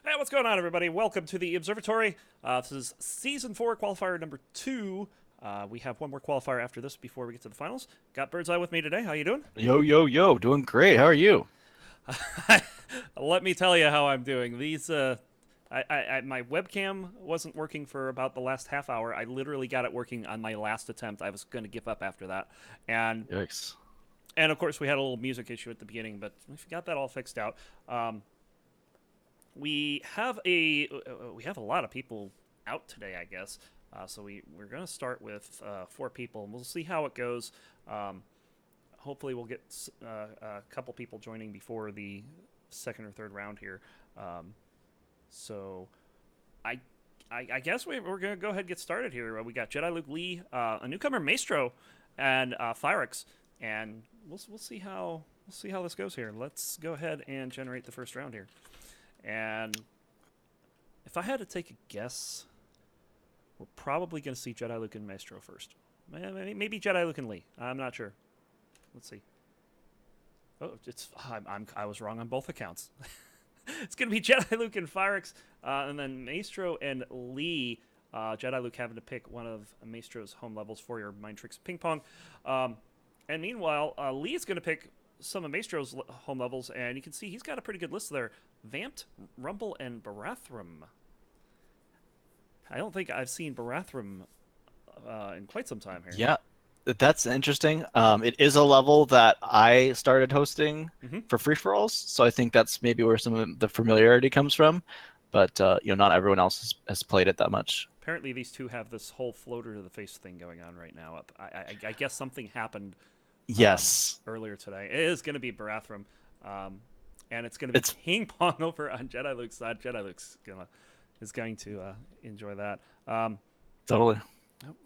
Hey, what's going on, everybody? Welcome to the Observatory. This is Season 4, Qualifier number 2. We have one more qualifier after this before we get to the finals. Got Birdseye with me today. How you doing? Yo, yo, yo, doing great. How are you? Let me tell you how I'm doing. My webcam wasn't working for about the last half hour. I literally got it working on my last attempt. I was going to give up after that, and Yikes. and of course we had a little music issue at the beginning, but we got that all fixed out. We have a lot of people out today, I guess. So we're gonna start with 4 people, and we'll see how it goes. Hopefully, we'll get a couple people joining before the second or third round here. So, I I guess we're gonna go ahead and get started here. We got Jediluke Lee, a newcomer Maestro, and Phyrix, and we'll see how this goes here. Let's go ahead and generate the first round here. And if I had to take a guess, we're probably going to see Jediluke and Maestro first. Maybe Jediluke and Lee. I'm not sure. Let's see. Oh, I was wrong on both accounts. It's going to be Jediluke and Phyrix, and then Maestro and Lee. Jediluke having to pick one of Maestro's home levels for your Mind Tricks Ping Pong. And meanwhile, Lee is going to pick some of Maestro's home levels, and you can see he's got a pretty good list there. Vamped, Rumble, and Barathrum. I don't think I've seen Barathrum in quite some time here. Yeah, that's interesting. It is a level that I started hosting Mm-hmm. for free-for-alls, so I think that's maybe where some of the familiarity comes from. But not everyone else has played it that much. Apparently, these two have this whole floater to the face thing going on right now. I guess something happened Yes, earlier today. It is going to be Barathrum, and it's going to be it's ping pong over on Jediluke's side. Jediluke's going to enjoy that. totally.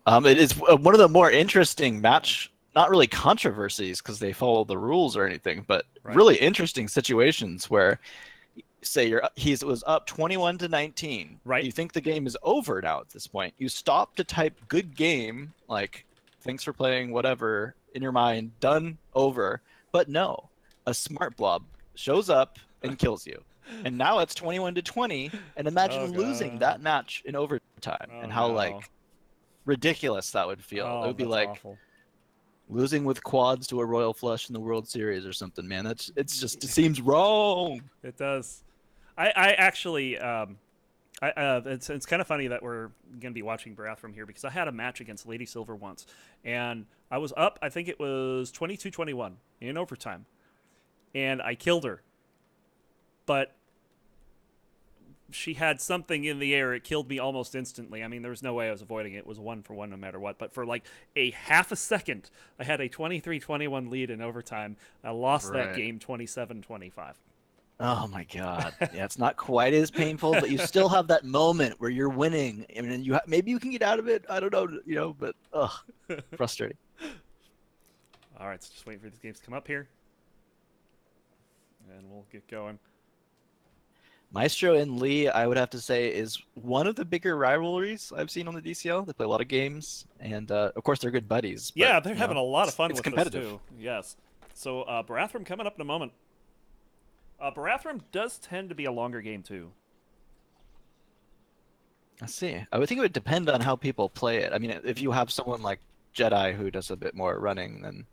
Oh, It is one of the more interesting match, not really controversies because they follow the rules or anything, but right. really interesting situations where, say, he was up 21-19. Right. You think the game is over now at this point. You stop to type "good game," like "thanks for playing," whatever in your mind, done, over. But no, a smart blob shows up and kills you. And now it's 21-20, and Oh imagine losing god. that match in overtime Oh and how no. like ridiculous that would feel. It Oh, would be that's like awful. losing with quads to a Royal Flush in the World Series or something, man. It seems wrong. It does. I actually it's kind of funny that we're gonna be watching Barathrum here because I had a match against Lady Silver once, and I was up. I think it was 22-21 in overtime, and I killed her. But she had something in the air. It killed me almost instantly. I mean, there was no way I was avoiding it. It was 1-for-1 no matter what. But for like a half a second, I had a 23-21 lead in overtime. I lost that Right. game 27-25. Oh my God. Yeah, it's not quite as painful, but you still have that moment where you're winning. I mean, maybe you can get out of it. I don't know, but frustrating. All right, so just waiting for these games to come up here, and we'll get going. Maestro and Lee, I would have to say, is one of the bigger rivalries I've seen on the DCL. They play a lot of games, and of course they're good buddies. But Yeah, they're having a lot of fun it's with this competitive. too. Yes. So Barathrum coming up in a moment. Barathrum does tend to be a longer game too. I see. I would think it would depend on how people play it. I mean, if you have someone like Jedi who does a bit more running, then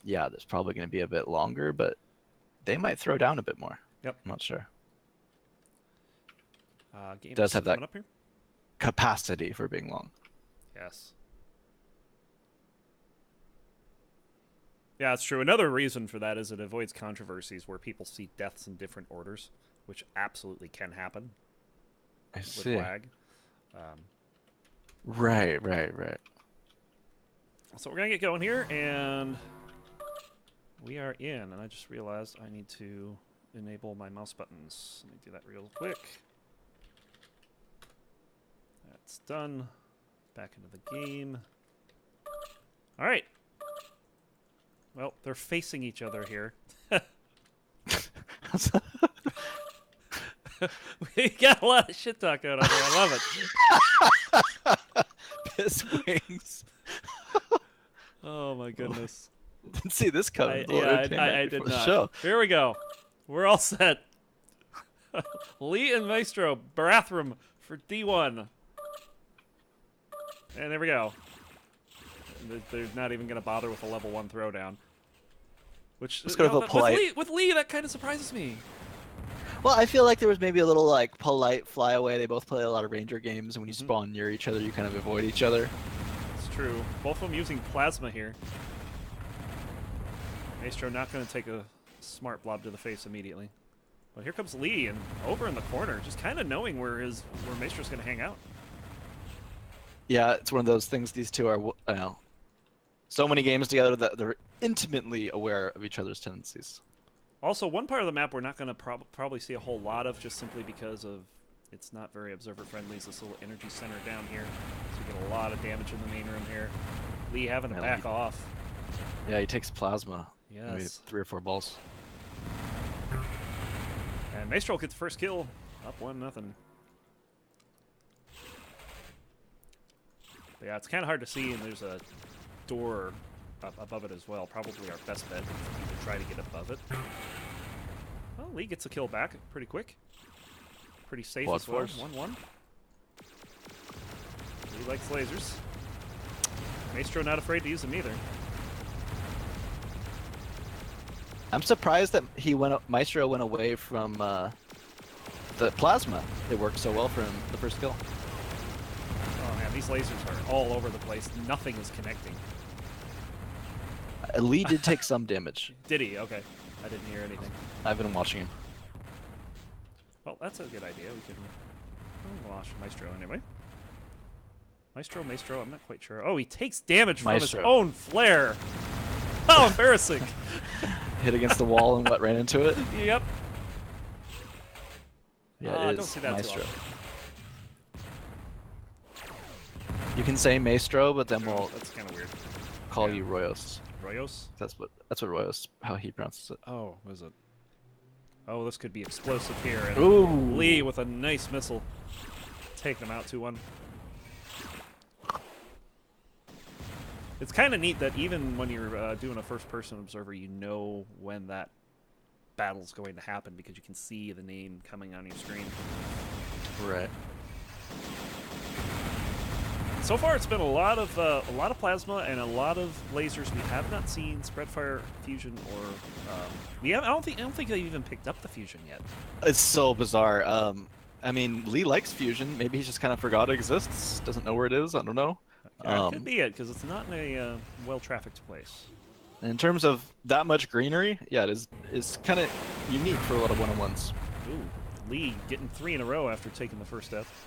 yeah, that's probably going to be a bit longer, but they might throw down a bit more. Yep. I'm not sure. Game Does have that coming up here. capacity for being long. Yes. Yeah, it's true. Another reason for that is it avoids controversies where people see deaths in different orders, which absolutely can happen I with see. lag. Um, Right, right, right. so we're gonna get going here, and we are in. And I just realized I need to enable my mouse buttons. Let me do that real quick. That's done. Back into the game. All right. Well, they're facing each other here. We got a lot of shit talk going on here. I love it. Piss wings. Oh my goodness. Didn't see this coming. I did Before the not. show. Here we go. We're all set. Lee and Maestro, Barathrum for D1. And there we go. They're not even going to bother with a level 1 throwdown. Which, Let's go to polite. With Lee, that kind of surprises me. Well, I feel like there was maybe a little like polite flyaway. They both play a lot of Ranger games, and when you spawn near each other, you kind of avoid each other. It's true. Both of them using Plasma here. Maestro not going to take a smart blob to the face immediately. But here comes Lee, and over in the corner, just kind of knowing where Maestro's going to hang out. Yeah, it's one of those things. These two are, so many games together that they're intimately aware of each other's tendencies. Also, one part of the map we're not going to probably see a whole lot of, just simply because of it's not very observer-friendly, is this little energy center down here. So we get a lot of damage in the main room here. Lee having to back off. Yeah, he takes Plasma. Yes. Maybe 3 or 4 balls. And Maestro gets the first kill. Up 1-0. But yeah, it's kind of hard to see, and there's a door up above it as well. Probably our best bet to try to get above it. Well, Lee gets a kill back pretty quick. Pretty safe as well. 1-1. Lee likes lasers. Maestro not afraid to use them either. I'm surprised that Maestro went away from the Plasma. It worked so well for him the first kill. Oh man, these lasers are all over the place. Nothing is connecting. Lee did take some damage. Did he? Okay. I didn't hear anything. I've been watching him. Well, that's a good idea. We can watch Maestro anyway. Maestro, I'm not quite sure. Oh, he takes damage from his own flare. How embarrassing. Hit against the wall and ran into it? Yep. Yeah, it don't is see that Maestro. too often. You can say Maestro, but then we'll that's kind of weird. call you Royos. Royos? That's what Royos, how he pronounces it. Oh, was it? Oh, this could be explosive here. And Ooh. Lee with a nice missile. Take them out 2-1. It's kind of neat that even when you're doing a first-person observer, you know when that battle's going to happen because you can see the name coming on your screen. Right. So far, it's been a lot of plasma and a lot of lasers. We have not seen Spreadfire fusion, or I don't think they've even picked up the fusion yet. It's so bizarre. I mean, Lee likes fusion. Maybe he's just kind of forgot it exists. Doesn't know where it is. I don't know. Yeah, it could be it because it's not in a well-trafficked place. In terms of that much greenery, yeah, it's kind of unique for a lot of one-on-ones. Ooh, Lee getting 3 in a row after taking the first death.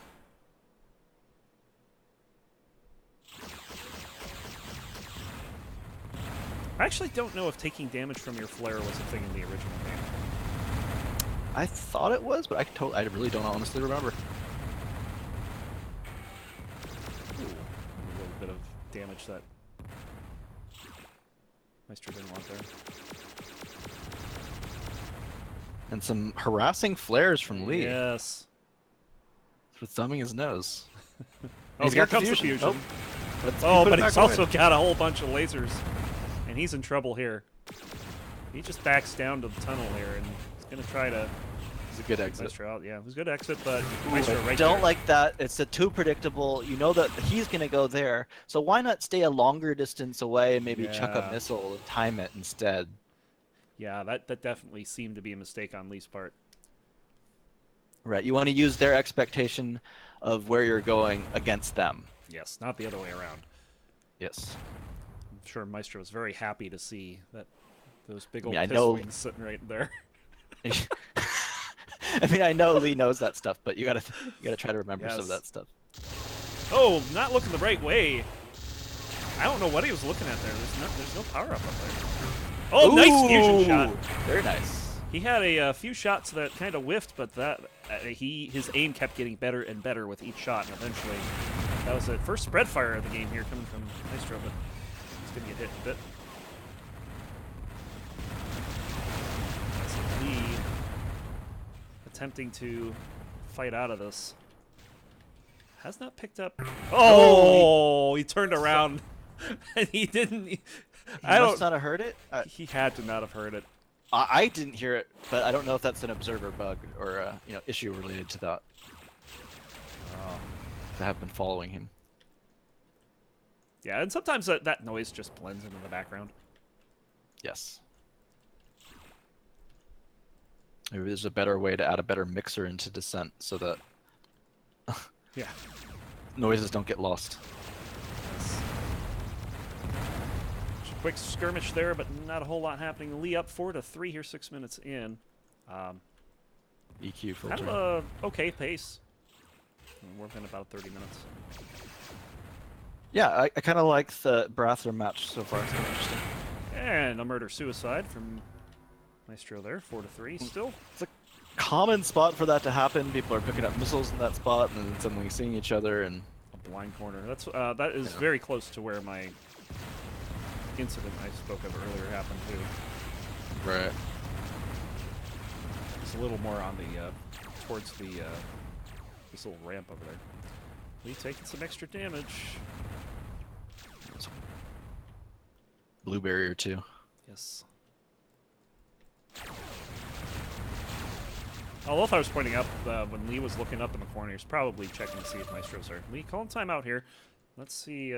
I actually don't know if taking damage from your flare was a thing in the original game. I thought it was, but I really don't honestly remember. Ooh, a little bit of damage that Maestro didn't want there. And some harassing flares from Lee. Yes. For thumbing his nose. Oh, here comes the fusion. Oh, but he's also got a whole bunch of lasers. And he's in trouble here. He just backs down to the tunnel here, and he's going to try to... It's a good exit. Maestro out. Yeah, it was a good exit, but Maestro right don't there. like that. It's too predictable. You know that he's going to go there, so why not stay a longer distance away and maybe chuck a missile and time it instead? Yeah, that definitely seemed to be a mistake on Lee's part. Right, you want to use their expectation of where you're going against them. Yes, not the other way around. Yes. I'm sure Maestro was very happy to see that those big old I piss wings sitting right there. I mean, I know Lee knows that stuff, but you gotta try to remember some of that stuff. Oh, not looking the right way. I don't know what he was looking at there. There's no power up there. Oh, nice fusion shot. Very nice. He had a few shots that kind of whiffed, but that his aim kept getting better and better with each shot, and eventually that was the first spread fire of the game here coming from Maestro, but he's gonna get hit a bit. That's Lee attempting to fight out of this. Has not picked up. Oh, he turned around and he didn't. He must not have heard it. He had to not have heard it. I didn't hear it, but I don't know if that's an observer bug or a issue related to that. I have been following him. Yeah, and sometimes that noise just blends into the background. Yes. Maybe there's a better way to add a better mixer into Descent so that Yeah. noises don't get lost. Yes. Quick skirmish there, but not a whole lot happening. Lee up 4-3 here, 6 minutes in. EQ Kind filter. of a okay pace. We're in about 30 minutes. Yeah, I kind of like the Brather match so far. It's been interesting. And a murder-suicide from Maestro there, 4-3 still. It's a common spot for that to happen. People are picking up missiles in that spot and then suddenly seeing each other and... A blind corner. That is very close to where my incident I spoke of earlier happened too. Right. It's a little more on the towards the this little ramp over there. Lee taking some extra damage. Blue barrier too. Yes. Although if I was pointing up when Lee was looking up in the corner, he's probably checking to see if Maestros are. Lee, calling time out here. Let's see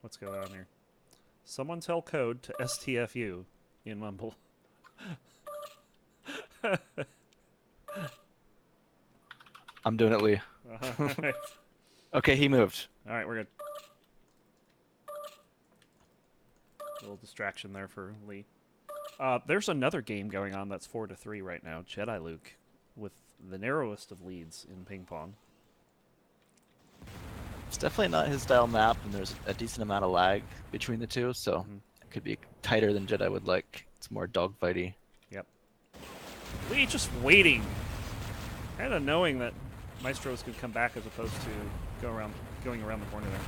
what's going on here. Someone tell code to STFU in Mumble. I'm doing it, Lee. Right. Okay, he moved. All right, we're good. A little distraction there for Lee. There's another game going on that's 4-3 right now. Jediluke with the narrowest of leads in ping pong. It's definitely not his style map, and there's a decent amount of lag between the two, so it could be tighter than Jedi would like. It's more dogfighty. Yep. Lee just waiting, kind of knowing that Maestros could come back as opposed to going around the corner there.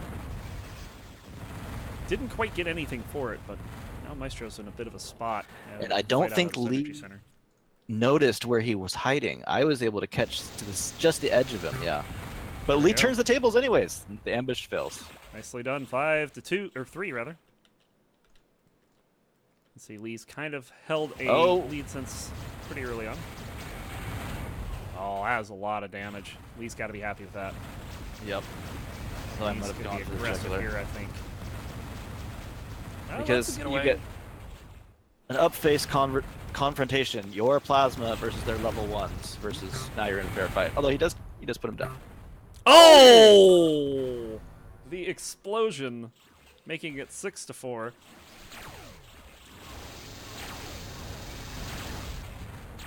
Didn't quite get anything for it, but now Maestro's in a bit of a spot. And I don't think Lee noticed where he was hiding. I was able to catch to just the edge of him, yeah. But Lee turns the tables anyways. The ambush fails. Nicely done. 5-2, or 3 rather. Let's see, Lee's kind of held a lead since pretty early on. Oh, that was a lot of damage. Lee's got to be happy with that. Yep. Well, Lee's going to be aggressive here, I think. Because you get an up-face confrontation. Your plasma versus their level 1s versus now you're in a fair fight. Although he does put him down. Oh! The explosion, making it 6-4.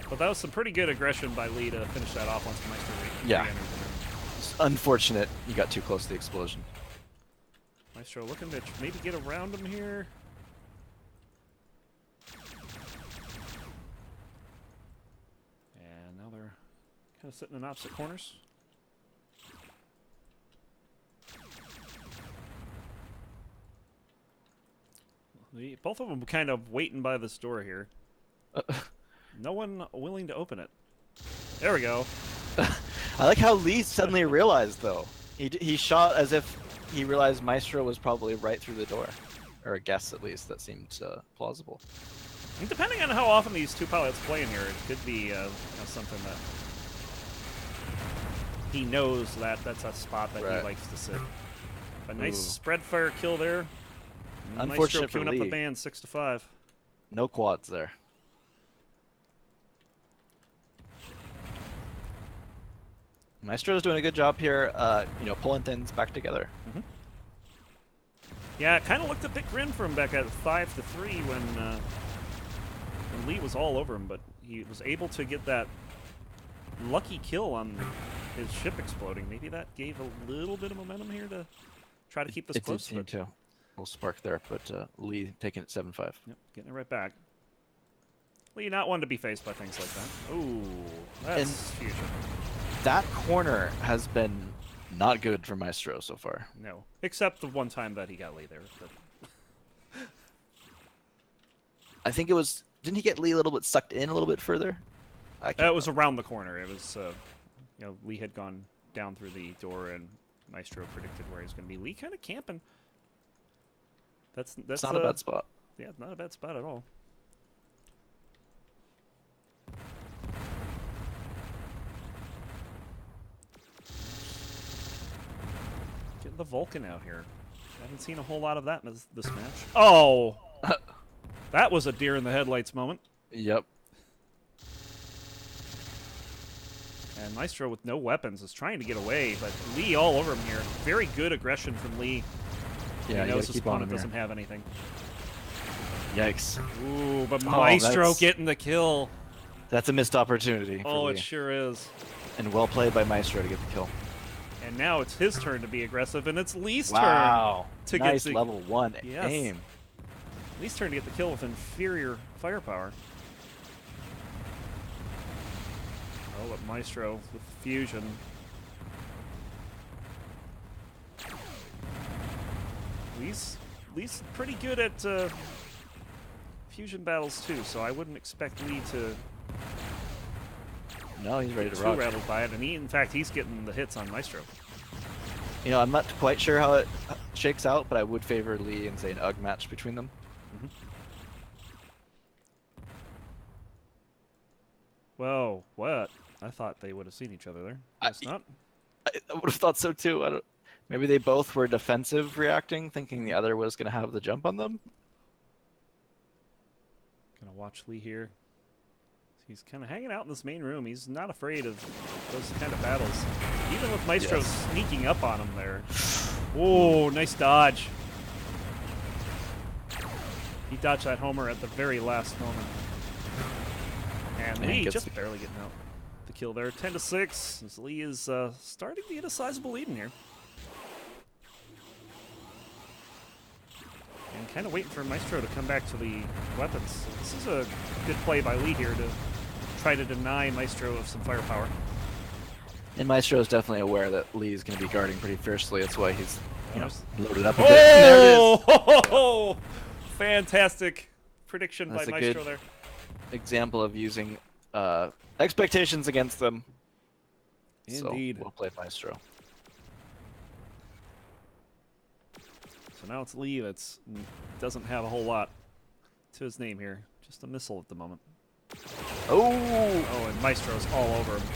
But that was some pretty good aggression by Lee to finish that off once Maestro yeah. It's unfortunate you got too close to the explosion. Maestro looking to maybe get around him here. And now they're kind of sitting in opposite corners. Both of them kind of waiting by this door here. No one willing to open it. There we go. I like how Lee suddenly realized, though. He shot as if he realized Maestro was probably right through the door. Or a guess, at least. That seemed plausible. And depending on how often these two pilots play in here, it could be something that he knows that that's a spot that he likes to sit. A nice spread fire kill there. Unfortunate for queuing Lee. up the band, 6-5. No quads there. Maestro's doing a good job here, pulling things back together. Yeah, it kind of looked a bit grim for him back at 5-3 when Lee was all over him, but he was able to get that lucky kill on his ship exploding. Maybe that gave a little bit of momentum here to try to keep this close. It did seem to. A little spark there, but Lee taking it 7-5. Yep, getting it right back. Lee not one to be faced by things like that. Ooh, that's fusion. That corner has been not good for Maestro so far. No, except the one time that he got Lee there. But I think it was... Didn't he get Lee a little bit sucked in a little bit further? It was around the corner. It was, Lee had gone down through the door, and Maestro predicted where he's going to be. Lee kind of camping. That's not a bad spot. Yeah, not a bad spot at all. the Vulcan out here. I haven't seen a whole lot of that in this match. Oh! That was a deer in the headlights moment. Yep. And Maestro with no weapons is trying to get away, but Lee all over him here. Very good aggression from Lee. Yeah, he knows his opponent doesn't have anything. Yikes. Ooh, but Maestro getting the kill. That's a missed opportunity. Oh, it sure is. And well played by Maestro to get the kill. And now it's his turn to be aggressive, and it's Lee's turn to nice get the level 1 aim. Lee's turn to get the kill with inferior firepower. Oh, but Maestro with fusion. Lee's pretty good at fusion battles too, so I wouldn't expect Lee to. No, he's ready to too rock. rattled by it, and in fact, he's getting the hits on Maestro. You know, I'm not quite sure how it shakes out, but I would favor Lee and say an UG match between them. Whoa, what? I thought they would have seen each other there. Guess not. I would have thought so too. Maybe they both were defensive reacting, thinking the other was going to have the jump on them. Gonna watch Lee here. He's kind of hanging out in this main room. He's not afraid of those kind of battles. Even with Maestro sneaking up on him there. Oh, nice dodge. He dodged that Homer at the very last moment. And Lee just barely getting out the kill there. 10-6. As Lee is starting to get a sizable lead in here. And kind of waiting for Maestro to come back to the weapons. This is a good play by Lee here to try to deny Maestro of some firepower. And Maestro is definitely aware that Lee is going to be guarding pretty fiercely. That's why he's loaded up a bit. There it is. Fantastic prediction by Maestro there. Example of using expectations against them. Indeed. So, well played, Maestro. So now it's Lee that doesn't have a whole lot to his name here. Just a missile at the moment. Oh, and Maestro's all over him.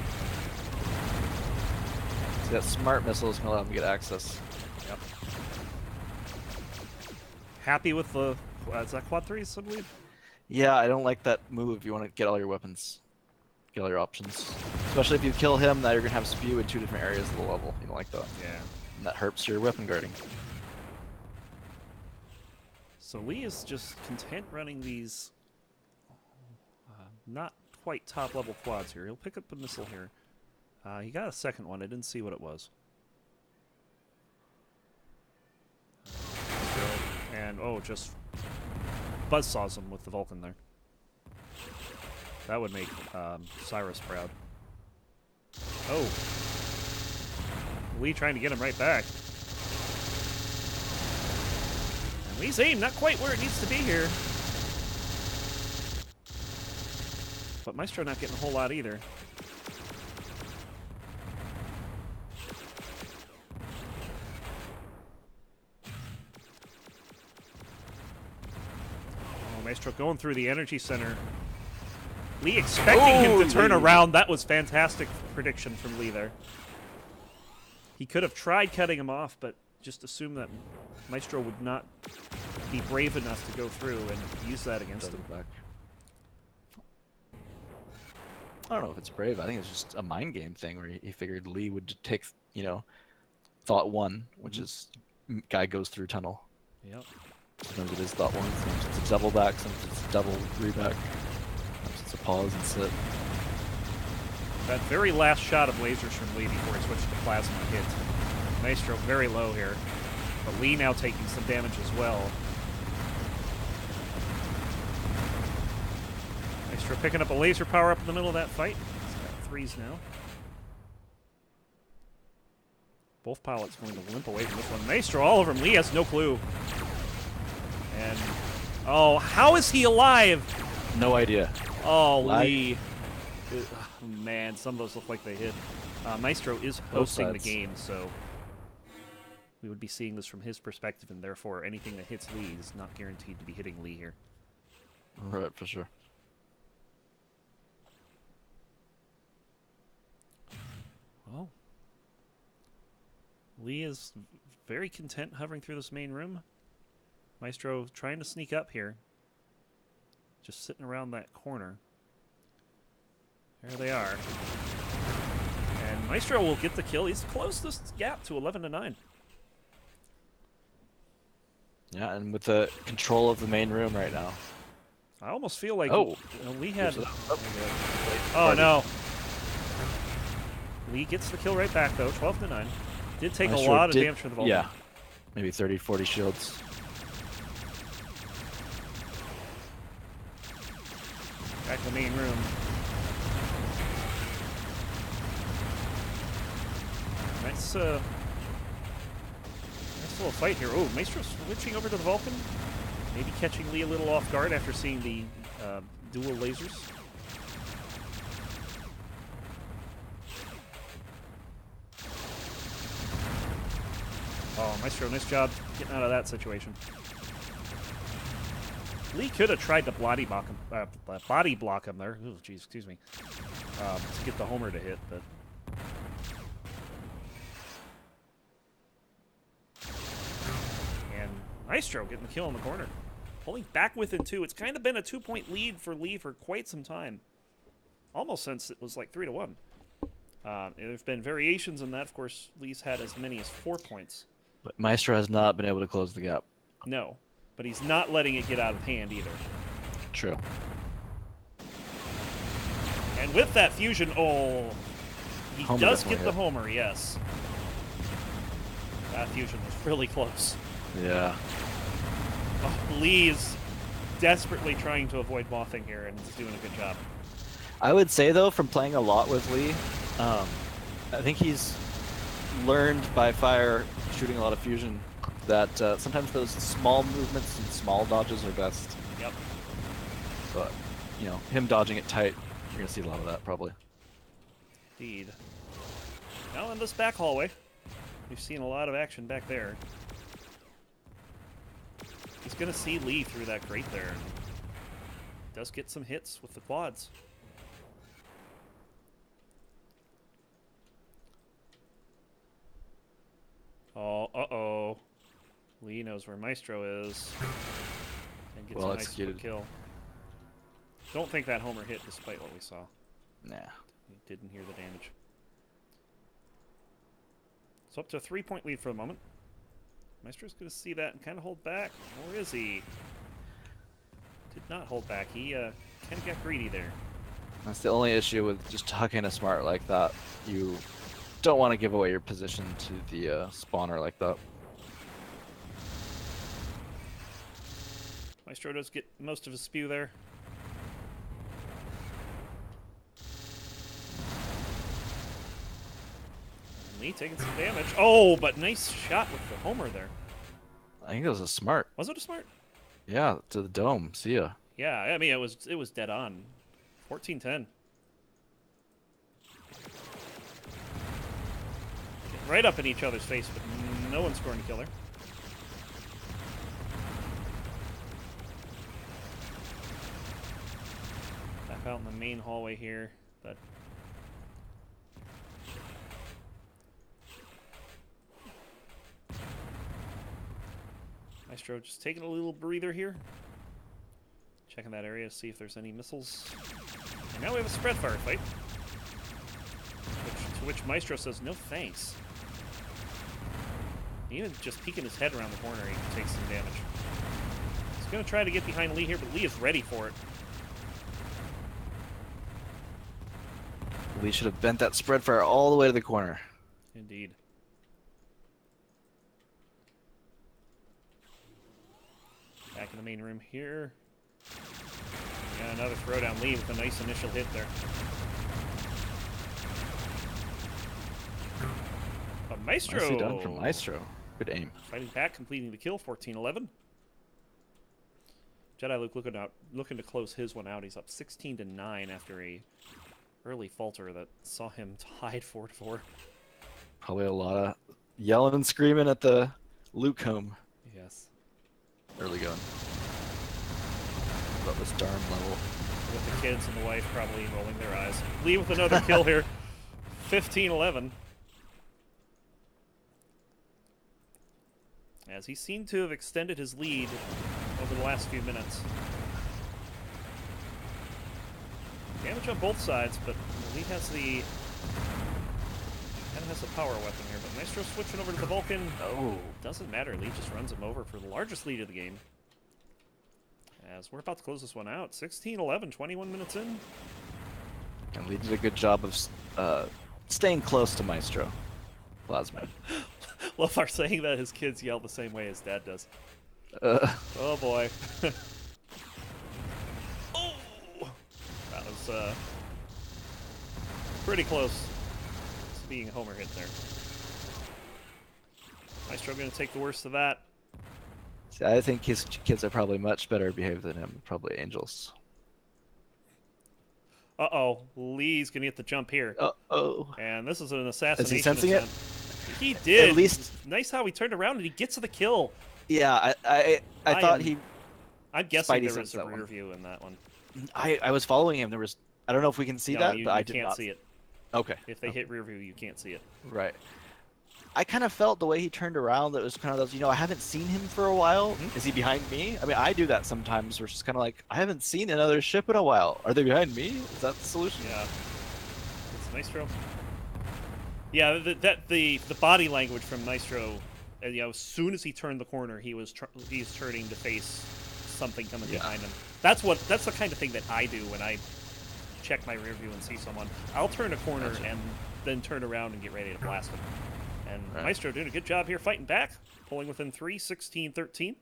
So that smart missile is going to allow him to get access. Yep. Happy with the... is that quad threes, I believe? Yeah, I don't like that move. You want to get all your weapons. Get all your options. Especially if you kill him, now you're going to have spew in 2 different areas of the level. You don't like that. Yeah. And that hurts your weapon guarding. So Lee is just content running these not quite top level quads here. He'll pick up a missile here. He got a second one. I didn't see what it was. And just buzzsaws him with the Vulcan there. That would make Cyrus proud. Oh. Lee trying to get him right back. And Lee's aim not quite where it needs to be here. But Maestro not getting a whole lot either. Oh, Maestro going through the energy center. Lee expecting him to turn around. That was fantastic prediction from Lee there. He could have tried cutting him off, but just assumed that Maestro would not be brave enough to go through and use that against him. Back. I don't know if it's brave. I think it's just a mind game thing where he figured Lee would take, thought 1, which is guy goes through tunnel. Yep. Sometimes it is thought 1, sometimes it's a double back, sometimes it's a double reback, sometimes it's a pause and sit. That very last shot of lasers from Lee before he switched to plasma hit. Maestro very low here, but Lee now taking some damage as well. Maestro picking up a laser power up in the middle of that fight. He's got 3s now. Both pilots going to limp away from this one. Maestro all over him. Lee has no clue. And, how is he alive? No idea. Oh, Lee. Oh, man, some of those look like they hit. Maestro is hosting the game, so we would be seeing this from his perspective, and therefore anything that hits Lee is not guaranteed to be hitting Lee here. Right, for sure. Lee is very content hovering through this main room. Maestro trying to sneak up here. Just sitting around that corner. There they are. And Maestro will get the kill. He's closed this gap to 11-9. Yeah, and with the control of the main room right now. I almost feel like Lee had... Oh, no. Lee gets the kill right back, though. 12-9. Did take Maestro a lot of damage from the Vulcan. Yeah, maybe 30, 40 shields. Back to the main room. Nice little fight here. Oh, Maestro switching over to the Vulcan. Maybe catching Lee a little off guard after seeing the dual lasers. Oh, Maestro, nice job getting out of that situation. Lee could have tried to body block him there. Oh, jeez, excuse me. To get the homer to hit, but... And Maestro getting the kill in the corner. Pulling back within 2. It's kind of been a 2-point lead for Lee for quite some time. Almost since it was like 3-1. There's been variations in that. Of course, Lee's had as many as 4 points. But Maestro has not been able to close the gap. No, but he's not letting it get out of hand either. True. And with that fusion, he Homer does get definitely the hit. homer, yes. That fusion was really close. Yeah. Oh, Lee is desperately trying to avoid mothing here, and he's doing a good job. I would say, though, from playing a lot with Lee, I think he's learned by fire, shooting a lot of fusion, that sometimes those small movements and small dodges are best. Yep. But, you know, him dodging it tight, you're going to see a lot of that, probably. Indeed. Now in this back hallway, we've seen a lot of action back there. He's going to see Lee through that grate there. Does get some hits with the quads. Oh, uh-oh. Lee knows where Maestro is. And gets Well a nice quick executed. kill. Don't think that homer hit despite what we saw. Nah. He didn't hear the damage. So up to a 3-point lead for the moment. Maestro's going to see that and kind of hold back. Or is he? Did not hold back. He kind of got greedy there. That's the only issue with just hucking a smart like that. You don't want to give away your position to the spawner like that. Maestro does get most of his spew there. Lee taking some damage. Oh, but nice shot with the homer there. I think it was a smart. Was it a smart? Yeah, to the dome. See ya. Yeah, I mean, it was dead on. 14-10. Right up in each other's face, but no one scoring a killer. Back out in the main hallway here, but Maestro just taking a little breather here. Checking that area to see if there's any missiles. And now we have a spread fire fight. To which Maestro says, no thanks. Even just peeking his head around the corner, he takes some damage. He's going to try to get behind Lee here, but Lee is ready for it. We should have bent that spread fire all the way to the corner. Indeed. Back in the main room here. We got another throwdown. Lee with a nice initial hit there. But Maestro! Nicely done from Maestro. Good aim. Fighting back, completing the kill, 14-11. Jediluke looking to close his one out. He's up 16-9 after a early falter that saw him tied 4-4. Probably a lot of yelling and screaming at the Luke home. Yes. Early going. About this darn level. With the kids and the wife probably rolling their eyes. Lee with another kill here. 15-11. as he seemed to have extended his lead over the last few minutes. Damage on both sides, but Lee has the power weapon here. But Maestro switching over to the Vulcan. Oh, doesn't matter. Lee just runs him over for the largest lead of the game. As we're about to close this one out, 16-11, 21 minutes in. And Lee did a good job of staying close to Maestro. Plasma. Lofar saying that his kids yell the same way his dad does. Oh boy. Oh! That was pretty close to being a homer hit there. Maestro going to take the worst of that. See, I think his kids are probably much better behaved than him. Probably angels. Uh-oh. Lee's going to get the jump here. Uh-oh. And this is an assassination Is he sensing attempt. it? He did. At least... Nice how he turned around and he gets to the kill. Yeah, I thought he... I'm guessing Spidey there was a sensed that rear one. view in that one. I was following him. There was... I don't know if we can see that, but I did can't not see it. Okay. If they hit rear view, you can't see it. Right. I kind of felt the way he turned around that was kind of those, I haven't seen him for a while. Mm-hmm. Is he behind me? I mean, I do that sometimes where it's just kind of like, I haven't seen another ship in a while. Are they behind me? Is that the solution? Yeah. It's Maestro. Yeah, the body language from Maestro, as soon as he turned the corner, he's turning to face something coming behind him. That's the kind of thing that I do when I check my rear view and see someone. I'll turn a corner and then turn around and get ready to blast him. And Maestro doing a good job here fighting back, pulling within 3, 16-13.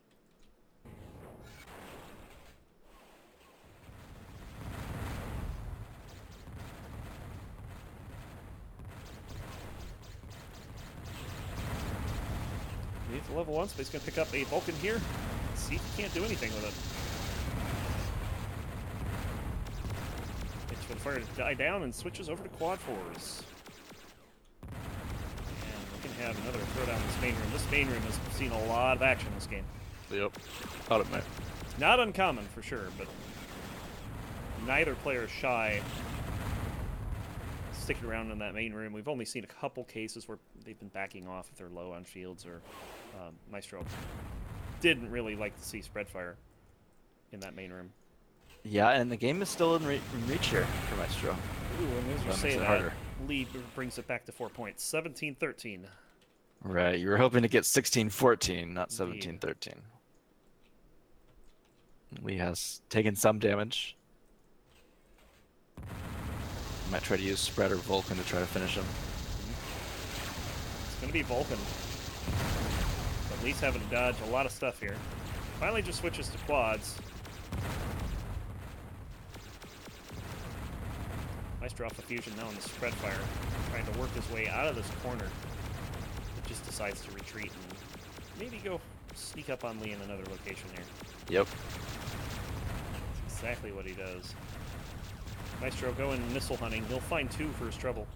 He's level 1, so he's going to pick up a Vulcan here. See if he can't do anything with it. Waits for the fire to die down and switches over to quad 4s. Have another throwdown in this main room. This main room has seen a lot of action this game. Yep. Thought it might. Not uncommon for sure, but neither player is shy sticking around in that main room. We've only seen a couple cases where they've been backing off if they're low on shields, or Maestro didn't really like to see spread fire in that main room. Yeah, and the game is still in reach here for Maestro. Ooh, and as you say that, harder. Lee brings it back to 4 points. 17-13. Right, you were hoping to get 16-14, not 17-13. Lee has taken some damage. Might try to use Spread or Vulcan to try to finish him. It's going to be Vulcan. But Lee's having to dodge a lot of stuff here. Finally just switches to quads. Maestro off the fusion now on the spread fire, trying to work his way out of this corner. But just decides to retreat and maybe go sneak up on Lee in another location here. Yep. That's exactly what he does. Maestro going missile hunting. He'll find 2 for his trouble.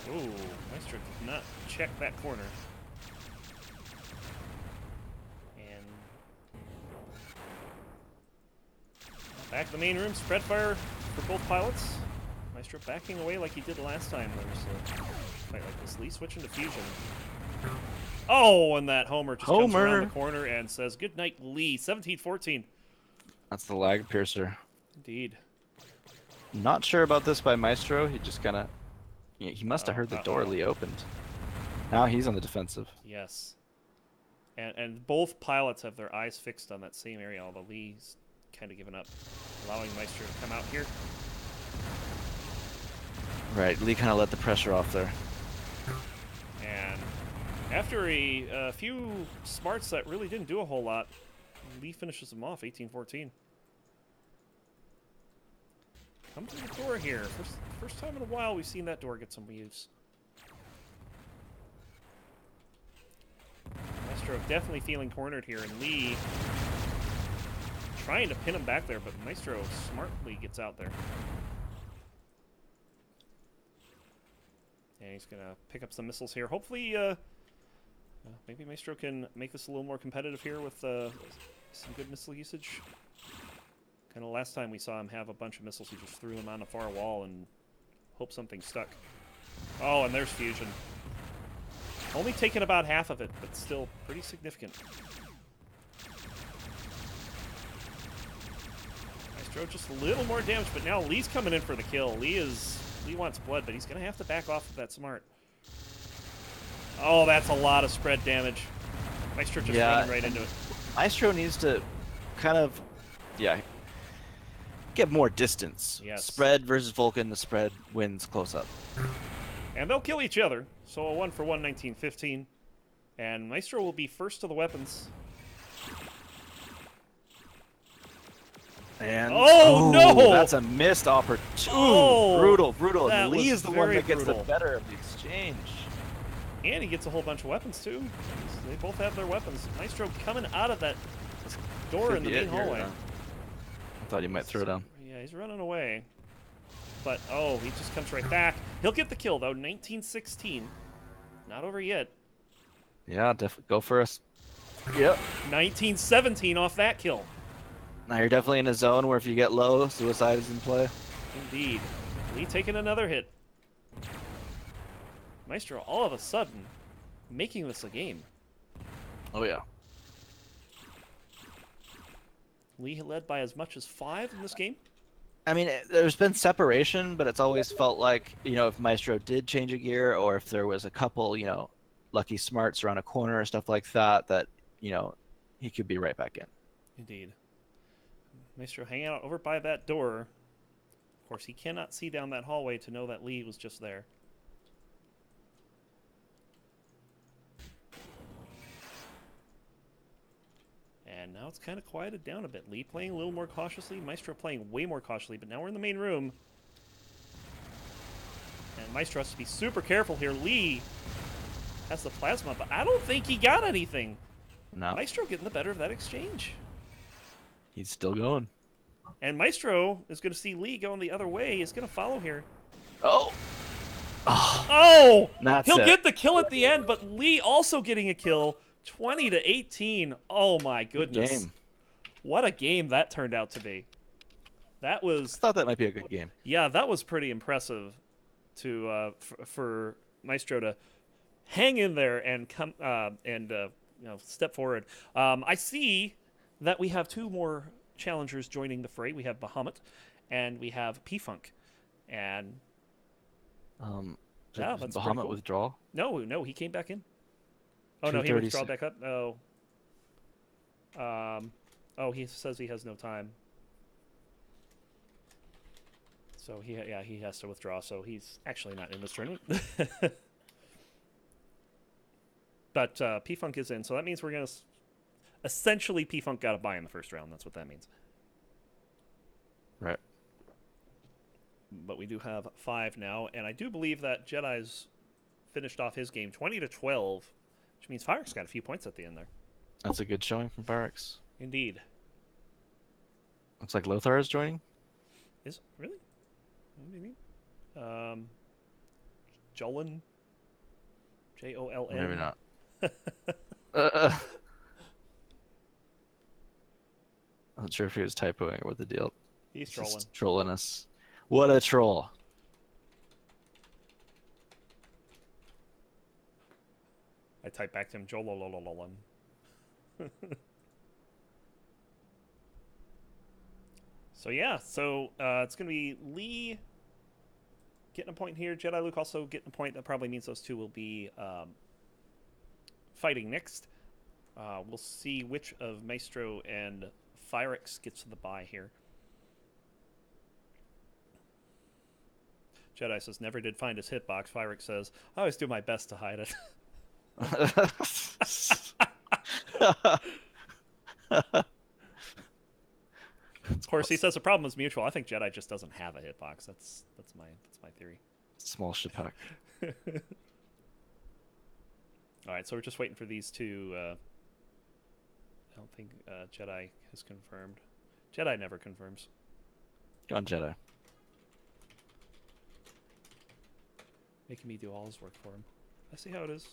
Ooh, Maestro did not check that corner. And back to the main room, spread fire for both pilots. Maestro backing away like he did last time. There's a fight like this. Lee switching to fusion. Oh, and that Homer just comes around the corner and says, "Good night, Lee." 17-14. That's the lag piercer. Indeed. Not sure about this by Maestro. He just kind of... He must have heard the door Lee opened. Now he's on the defensive. Yes. And both pilots have their eyes fixed on that same area, although Lee's kind of given up, allowing Maestro to come out here. Right, Lee kind of let the pressure off there. And after a few smarts that really didn't do a whole lot, Lee finishes them off, 18-14. Come to the door here. First time in a while we've seen that door get some use. Maestro definitely feeling cornered here, and Lee trying to pin him back there, but Maestro smartly gets out there. And he's going to pick up some missiles here. Hopefully, maybe Maestro can make this a little more competitive here with some good missile usage. And the last time we saw him have a bunch of missiles, he just threw them on a far wall and hope something stuck. Oh, and there's fusion. Only taking about half of it, but still pretty significant. Maestro just a little more damage, but now Lee's coming in for the kill. Lee wants blood, but he's going to have to back off of that smart. Oh, that's a lot of spread damage. Maestro just running right into it. Maestro needs to kind of, get more distance. Yes. Spread versus Vulcan, the spread wins close up. And they'll kill each other. So a 1-for-1 1915. And Maestro will be first to the weapons. And no! That's a missed opportunity. Oh, brutal. And Lee is the one that gets the better of the exchange. And he gets a whole bunch of weapons too. They both have their weapons. Maestro coming out of that door in the main hallway. I thought you might throw down. Yeah, he's running away. But, oh, he just comes right back. He'll get the kill, though. 1916. Not over yet. Yeah, definitely go for us. Yep. 1917 off that kill. Now you're definitely in a zone where if you get low, suicide is in play. Indeed. Lee taking another hit. Maestro, all of a sudden, making this a game. Oh, yeah. Lee led by as much as 5 in this game. I mean, there's been separation, but it's always felt like, if Maestro did change a gear or if there was a couple, lucky smarts around a corner or stuff like that, he could be right back in. Indeed. Maestro hanging out over by that door. Of course, he cannot see down that hallway to know that Lee was just there. And now it's kind of quieted down a bit. Lee playing a little more cautiously. Maestro playing way more cautiously. But now we're in the main room. And Maestro has to be super careful here. Lee has the plasma, but I don't think he got anything. No. Maestro getting the better of that exchange. He's still going. And Maestro is going to see Lee going the other way. He's going to follow here. Oh! Oh! He'll get the kill at the end, but Lee also getting a kill. 20-18. Oh my goodness. Good game. What a game that turned out to be. That was... I thought that might be a good game. Yeah, that was pretty impressive to for Maestro to hang in there and come step forward. I see that we have 2 more challengers joining the fray. We have Bahamut and we have P-Funk. And yeah, that's Bahamut cool. withdraw? No, he came back in. Oh, no, he withdrew back up? Oh. He says he has no time. So, he has to withdraw, so he's actually not in this tournament. But P-Funk is in, so that means we're going to... Essentially, P-Funk got a bye in the first round. That's what that means. Right. But we do have 5 now, and I do believe that Jedi's finished off his game 20-12. Which means Firex got a few points at the end there. That's a good showing from Firex. Indeed. Looks like Lothar is joining. Is really? What do you mean? Jolin? Joln? Maybe not. I'm not sure if he was typoing or what the deal. He's trolling. Just trolling us. What a troll. I typed back to him, Jolololololon. So yeah, it's going to be Lee getting a point here. Jediluke also getting a point. That probably means those 2 will be fighting next. We'll see which of Maestro and Firex gets the bye here. Jedi says, never did find his hitbox. Firex says, I always do my best to hide it. Of course, he says the problem is mutual. I think Jedi just doesn't have a hitbox. That's my theory. Small shipak. All right, so we're just waiting for these 2. I don't think Jedi has confirmed. Jedi never confirms. Go on, Jedi. Making me do all his work for him. I see how it is.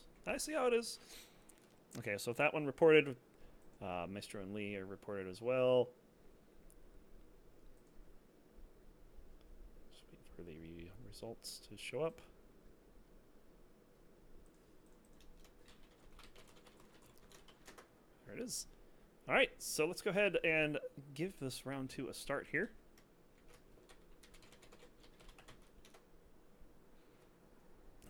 Okay, so if that one reported, Maestro and Lee are reported as well. for the results to show up. There it is. All right, so let's go ahead and give this round 2 a start here.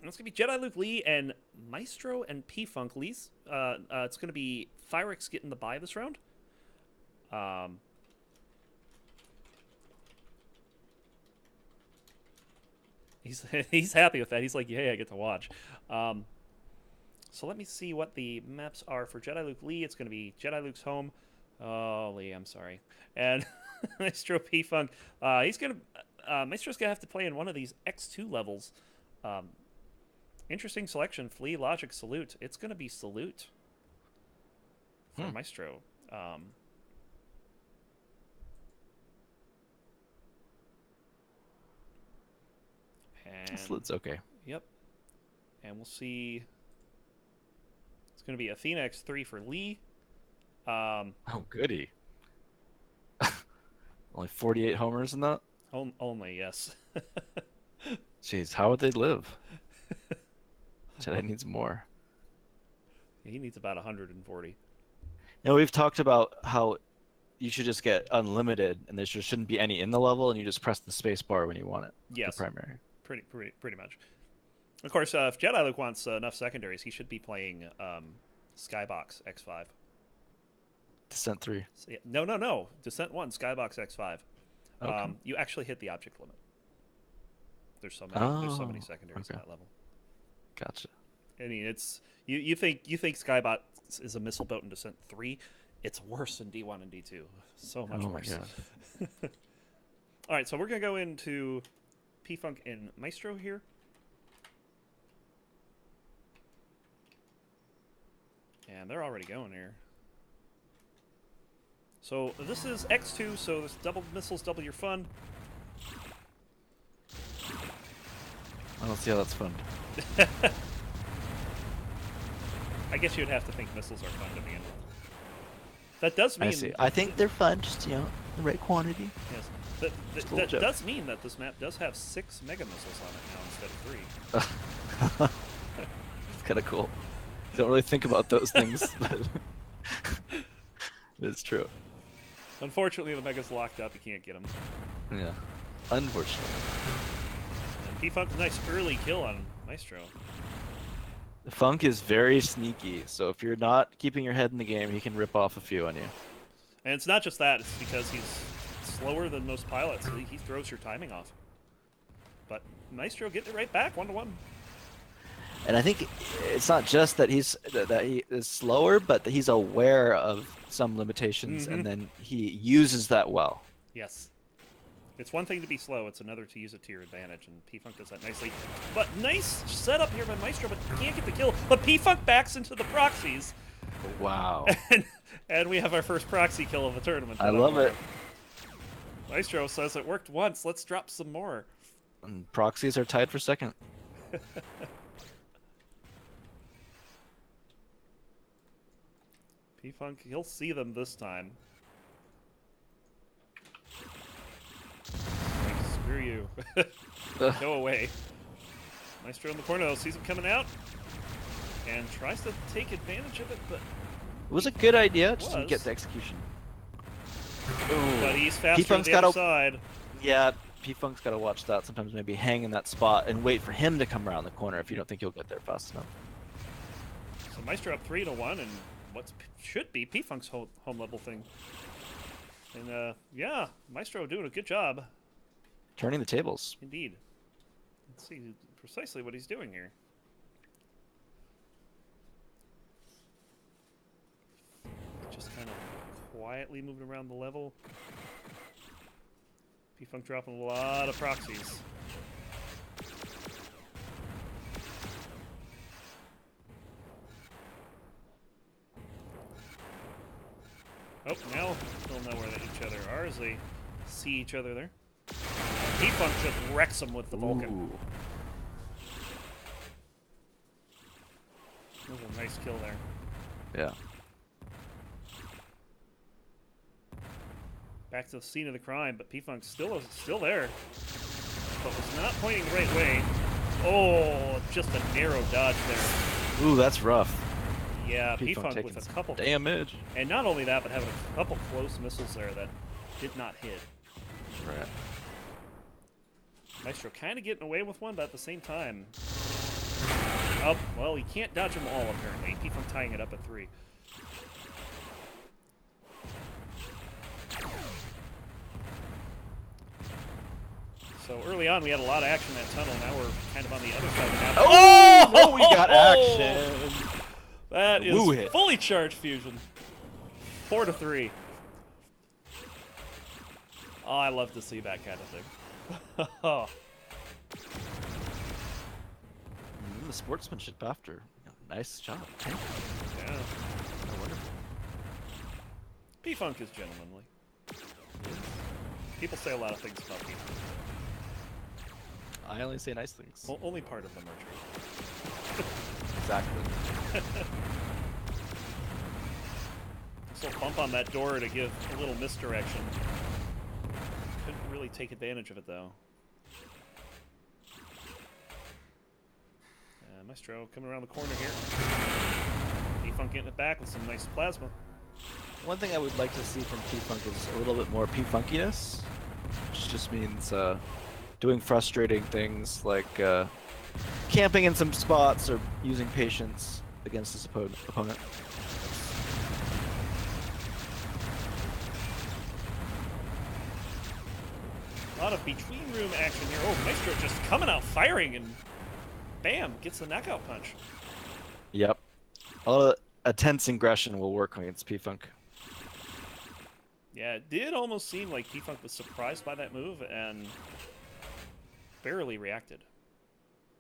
And it's going to be Jediluke Lee and Maestro and P-Funk Lee's. It's going to be Fyrix getting the bye this round. He's happy with that. He's like, yeah, I get to watch. So let me see what the maps are for Jediluke Lee. It's going to be Jediluke's home. Oh, Lee, I'm sorry. And Maestro P-Funk. Maestro's going to have to play in one of these X2 levels. Interesting selection. Flea, Logic, Salute. It's going to be Salute for Maestro. And Salute's okay. Yep. And we'll see. It's going to be Athena X3 for Lee. Oh, goody. Only 48 homers in that? Only, yes. Jeez, how would they live? Jedi needs more. He needs about 140. We've talked about how you should just get unlimited, and there shouldn't be any in the level, and you just press the space bar when you want it. Yes. The primary. Pretty much. Of course, if Jediluke wants enough secondaries, he should be playing Skybox X5. Descent 3. So, yeah, no. Descent 1, Skybox X5. Okay. You actually hit the object limit. There's so many secondaries in that level. Gotcha. I mean, it's you think Skybox is a missile boat in Descent 3? It's worse than D1 and D2. So much worse. My God. All right, so we're gonna go into P-Funk and Maestro here. And they're already going here. So this is X2, so this double missiles double your fun. I don't see how that's fun. I guess you'd have to think missiles are fun to begin with. That does mean... I see. I think they're fun, just, the right quantity. Yes. That does mean that this map does have 6 mega missiles on it now instead of 3. It's kind of cool. You don't really think about those things, but it's true. Unfortunately, the mega's locked up. You can't get them. Yeah. Unfortunately. And P-Funk, nice early kill on Maestro. The Funk is very sneaky, so if you're not keeping your head in the game, he can rip off a few on you. And it's not just that, it's because he's slower than most pilots. He throws your timing off. But Maestro getting it right back, 1-1. And I think it's not just that he is slower, but that he's aware of some limitations, and then he uses that well. Yes. It's one thing to be slow, it's another to use it to your advantage, and P-Funk does that nicely. But nice setup here by Maestro, but can't get the kill. But P-Funk backs into the proxies. Wow. And we have our first proxy kill of the tournament. I love it. Maestro says it worked once, let's drop some more. And proxies are tied for second. P-Funk, he'll see them this time. Like, screw you. Go away. Maestro in the corner, though, sees him coming out. And tries to take advantage of it, but... It was a good idea, just to get the execution. Ooh. But he's faster on the other side. Yeah, P-Funk's got to watch that. Sometimes maybe hang in that spot and wait for him to come around the corner if you don't think he'll get there fast enough. So Maestro up 3-1, and what should be P-Funk's home level thing. And, yeah, Maestro doing a good job. Turning the tables. Indeed. Let's see precisely what he's doing here. Just kind of quietly moving around the level. P-Funk dropping a lot of proxies. Oh, now they'll know where each other are as they see each other there. P-Funk just wrecks them with the Vulcan. Ooh. That was a nice kill there. Yeah. Back to the scene of the crime, but P-Funk's still there. but was not pointing the right way. Oh, just a narrow dodge there. Ooh, that's rough. Yeah, P-Funk P-Funk with taking a couple. damage. And not only that, but having a couple close missiles there that did not hit. Right. Maestro kind of getting away with one, but at the same time... Oh, well, he can't dodge them all, apparently. P-Funk tying it up at 3. So early on, we had a lot of action in that tunnel. Now we're kind of on the other side of the map. Oh, we got action. That Woo is hit. fully charged fusion. 4-3. Oh, I love to see that kind of thing. Oh. The sportsmanship after. Nice job. Yeah. Oh, wonderful. P-Funk is gentlemanly. People say a lot of things about P-Funk. I only say nice things. Well, only part of them are true. Exactly. This little bump on that door to give a little misdirection. Couldn't really take advantage of it, though. Maestro coming around the corner here. P-Funk getting it back with some nice plasma. One thing I would like to see from P-Funk is a little bit more P-Funkiness, which just means doing frustrating things like camping in some spots or using patience against his opponent. A lot of between room action here. Oh, Maestro just coming out firing and bam, gets the knockout punch. Yep. A tense aggression will work against P-Funk. Yeah, it did almost seem like P-Funk was surprised by that move and barely reacted.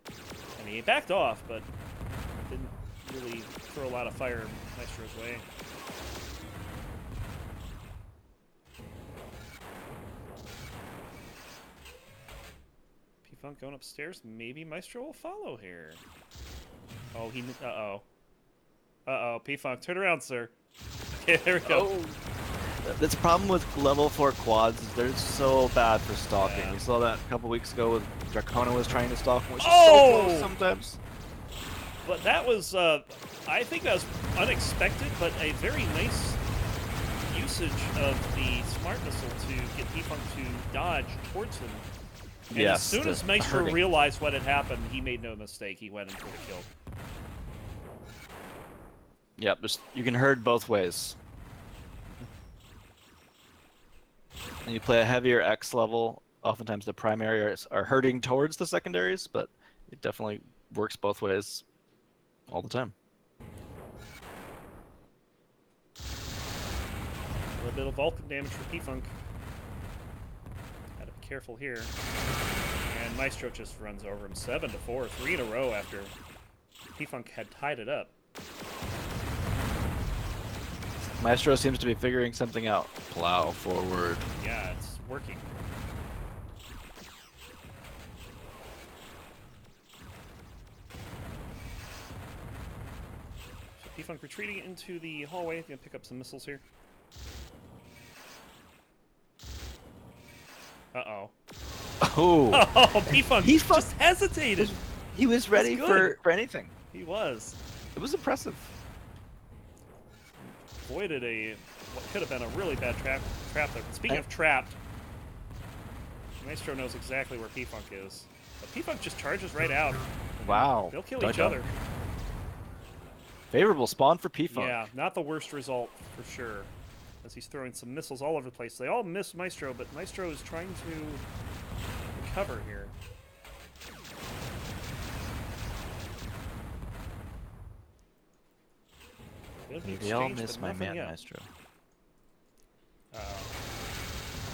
And he backed off, but didn't really throw a lot of fire Maestro's way. P-Funk going upstairs. Maybe Maestro will follow here. Oh, he... Uh-oh. Uh-oh. P-Funk, turn around, sir. Okay, there we go. Oh. That's a problem with level 4 quads. Is they're so bad for stalking. Yeah. We saw that a couple weeks ago with Dracona was trying to stalk, which is so close sometimes. But that was, I think that was unexpected, but a very nice usage of the smart missile to get P-Funk to dodge towards him. And Yes, as soon as Maestro hurting. realized what had happened, he made no mistake. He went in for the kill. Yep, you can herd both ways. And you play a heavier X level, oftentimes the primaries are herding towards the secondaries, but it definitely works both ways all the time. A little bit of Vulcan damage for P-Funk. Gotta be careful here. And Maestro just runs over him. 7-4, 3 in a row after P-Funk had tied it up. Maestro seems to be figuring something out. Plow forward. Yeah, it's working. So P-Funk retreating into the hallway. Gonna pick up some missiles here. Uh-oh. Oh! Oh, P-Funk P-Funk just hesitated. He was ready good. for anything. He was. It was impressive. Avoided what could have been a really bad trap there. Speaking of trapped, Maestro knows exactly where P-Funk is. But P-Funk just charges right out. Wow. They'll kill Dun each dun. other. Favorable spawn for P-Funk. Yeah, not the worst result for sure. As he's throwing some missiles all over the place. They all miss Maestro, but Maestro is trying to recover here. They all miss my man, Maestro.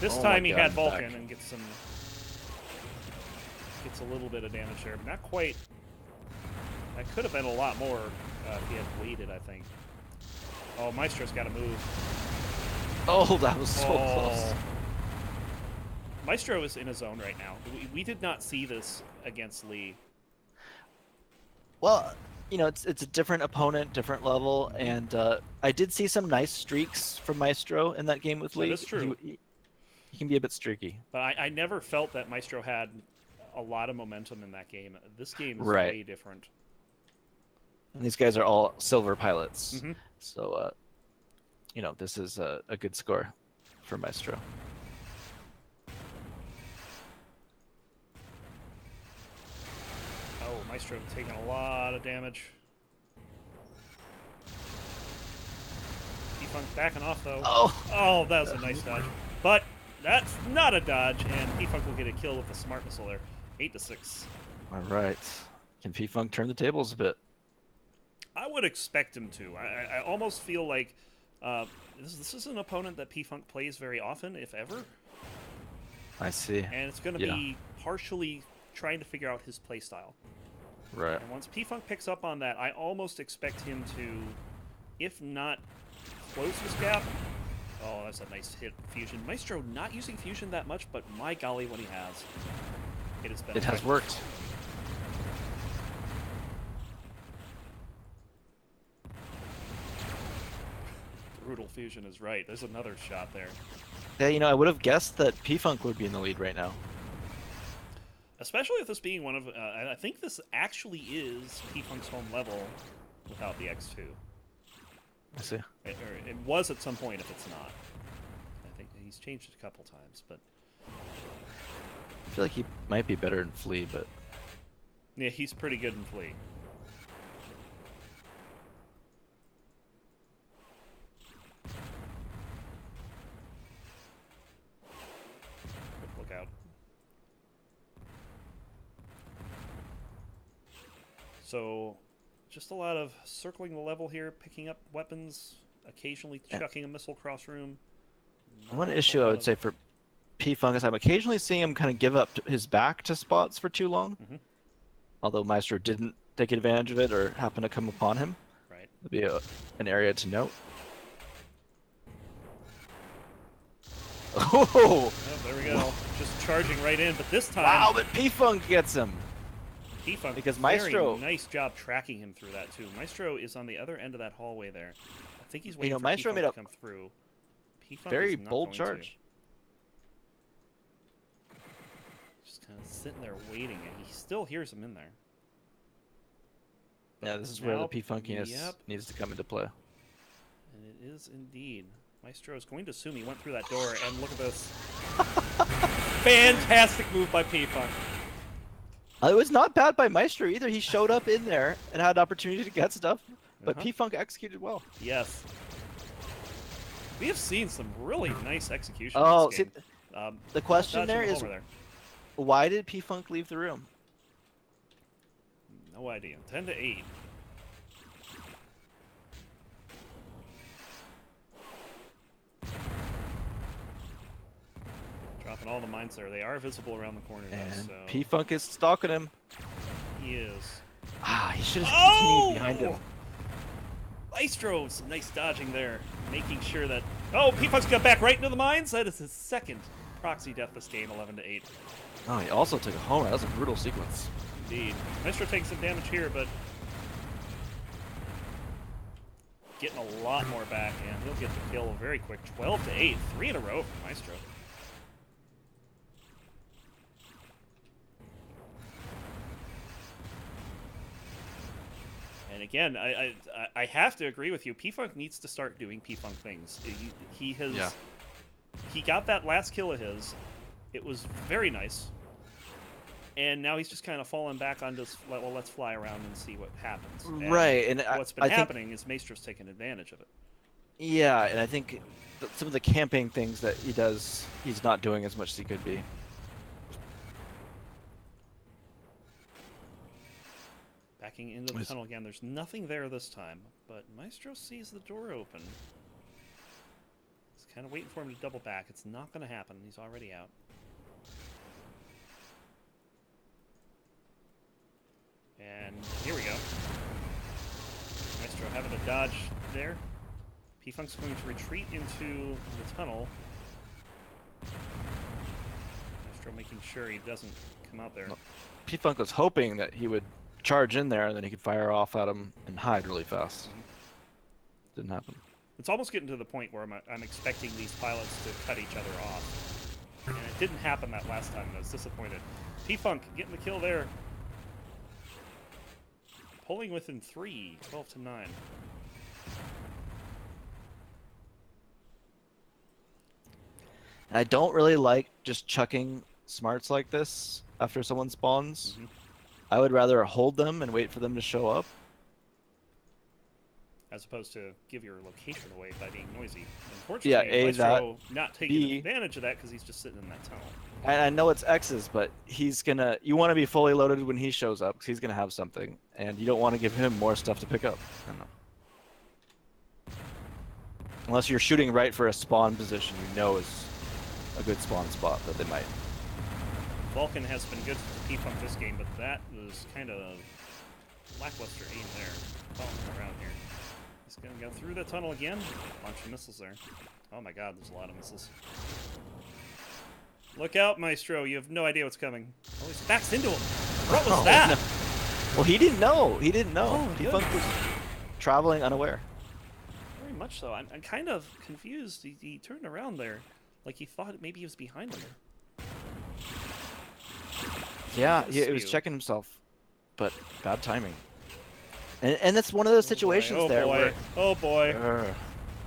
This Oh time my he God, had Vulcan back. and gets a little bit of damage there, but not quite. That could have been a lot more if he had waited, I think. Oh, Maestro's got to move. Oh, that was so close. Maestro is in a zone right now. We did not see this against Lee. Well, you know, it's a different opponent, different level, and I did see some nice streaks from Maestro in that game with Lee. That is true. He can be a bit streaky. But I never felt that Maestro had a lot of momentum in that game. This game is Right. way different. And these guys are all silver pilots. Hmm. So, this is a good score for Maestro. Oh, Maestro taking a lot of damage. P-Funk backing off, though. Oh, that was a nice dodge. But that's not a dodge, and P-Funk will get a kill with the smart missile there. 8-6. All right. Can P-Funk turn the tables a bit? I would expect him to. I almost feel like this is an opponent that P-Funk plays very often, if ever. I see. And it's going to be partially trying to figure out his playstyle. Right. And once P-Funk picks up on that, I almost expect him to, if not close this gap. Oh, that's a nice hit, Fusion. Maestro not using Fusion that much, but my golly, when he has, it has been. It has worked. Brutal Fusion is right. There's another shot there. Yeah, I would have guessed that P-Funk would be in the lead right now. Especially with this being one of, I think this actually is P-Funk's home level without the X2. I see. It was at some point if it's not. I think he's changed it a couple times, but... I feel like he might be better in Flea, but... Yeah, he's pretty good in Flea. Look out. So, just a lot of circling the level here, picking up weapons, occasionally chucking a missile cross room. One issue I would say for P-Funk is I'm occasionally seeing him kind of give up his back to spots for too long. Mm-hmm. Although Maestro didn't take advantage of it or happen to come upon him. Right. Would be an area to note. Oh! Oh, there we go. Just charging right in, but this time... Wow, but P-Funk gets him! P-Funk, because Maestro... very nice job tracking him through that, too. Maestro is on the other end of that hallway there. I think he's waiting for Maestro P-Funk made to come through. P-Funk very is not bold going charge. To. Just kind of sitting there waiting, and he still hears him in there. Yeah, this is where the P-Funkiness needs to come into play. And it is indeed. Maestro is going to assume he went through that door, and look at this. Fantastic move by P-Funk. It was not bad by Maestro either. He showed up in there and had an opportunity to get stuff, but P-Funk executed well. Yes. We have seen some really nice execution. Oh, in this game. see, the question there is, why did P-Funk leave the room? No idea. 10-8. Dropping all the mines there. They are visible around the corner, And though, so... P-Funk is stalking him. He is. Ah, he should have continued behind him. Maestro, some nice dodging there, making sure that... Oh, P-Funk's got back right into the mines. That is his second proxy death this game, 11-8. Oh, he also took a home run. That was a brutal sequence. Indeed. Maestro takes some damage here, but getting a lot more back, and he'll get the kill very quick. 12-8, 3 in a row for Maestro. And again, I have to agree with you. P-Funk needs to start doing P-Funk things. He has... Yeah. He got that last kill of his. It was very nice. And now he's just kind of falling back on just, well, let's fly around and see what happens. And right, and what's been happening is Maestro's taking advantage of it. Yeah, and I think some of the camping things that he does, he's not doing as much as he could be. Backing into the tunnel again. There's nothing there this time, but Maestro sees the door open. He's kind of waiting for him to double back. It's not going to happen. He's already out. And here we go. Maestro having to dodge there. P-Funk's going to retreat into the tunnel. Maestro making sure he doesn't come out there. P-Funk was hoping that he would charge in there and then he could fire off at him and hide really fast. Didn't happen. It's almost getting to the point where I'm expecting these pilots to cut each other off. And it didn't happen that last time. I was disappointed. P-Funk getting the kill there. Pulling within 3, 12-9. And I don't really like just chucking smarts like this after someone spawns. Mm-hmm. I would rather hold them and wait for them to show up. As opposed to give your location away by being noisy. Yeah, Unfortunately, Maestro not taking B, advantage of that because he's just sitting in that tunnel. And I know it's X's, but he's gonna. You want to be fully loaded when he shows up because he's gonna have something, and you don't want to give him more stuff to pick up. I don't know. Unless you're shooting right for a spawn position, you know is a good spawn spot that they might. Vulcan has been good for P-Funk this game, but that was kind of lackluster aim there. Following around here. He's gonna go through the tunnel again. Bunch of missiles there. Oh my god, there's a lot of missiles. Look out, Maestro. You have no idea what's coming. Oh, he's backs into him. What was that? No. Well, he didn't know. He didn't know. Oh, P-Funk was traveling unaware. Very much so. I'm kind of confused. He turned around there like he thought maybe he was behind him. Yeah, it was checking himself, but bad timing. And that's one of those situations there where oh boy,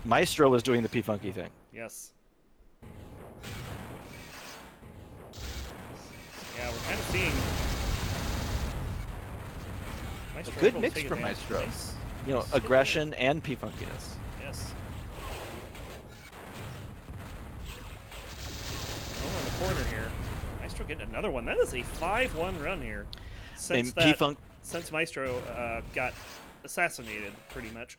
Maestro was doing the P-Funky thing. Yes. Yeah, we're kind of seeing Maestro A good mix from Maestro. Nice. You know, aggression and P-Funkiness. Yes. Over in the corner here. Maestro getting another one. That is a 5-1 run here. Since Maestro got assassinated, pretty much.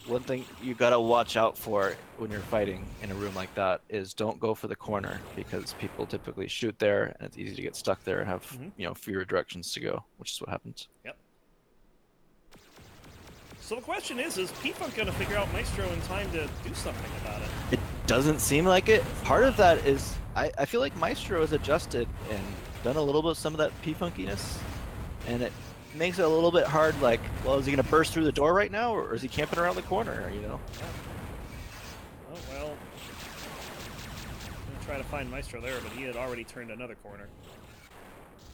One thing you gotta watch out for when you're fighting in a room like that is don't go for the corner because people typically shoot there and it's easy to get stuck there and have you know fewer directions to go, which is what happens. Yep. So the question is P-Funk gonna figure out Maestro in time to do something about it? It doesn't seem like it. Part of that is I feel like Maestro has adjusted and done a little bit of some of that P-Funkiness, and it makes it a little bit hard, like, well, is he going to burst through the door right now, or is he camping around the corner, you know? Oh, well. I'm going to try to find Maestro there, but he had already turned another corner.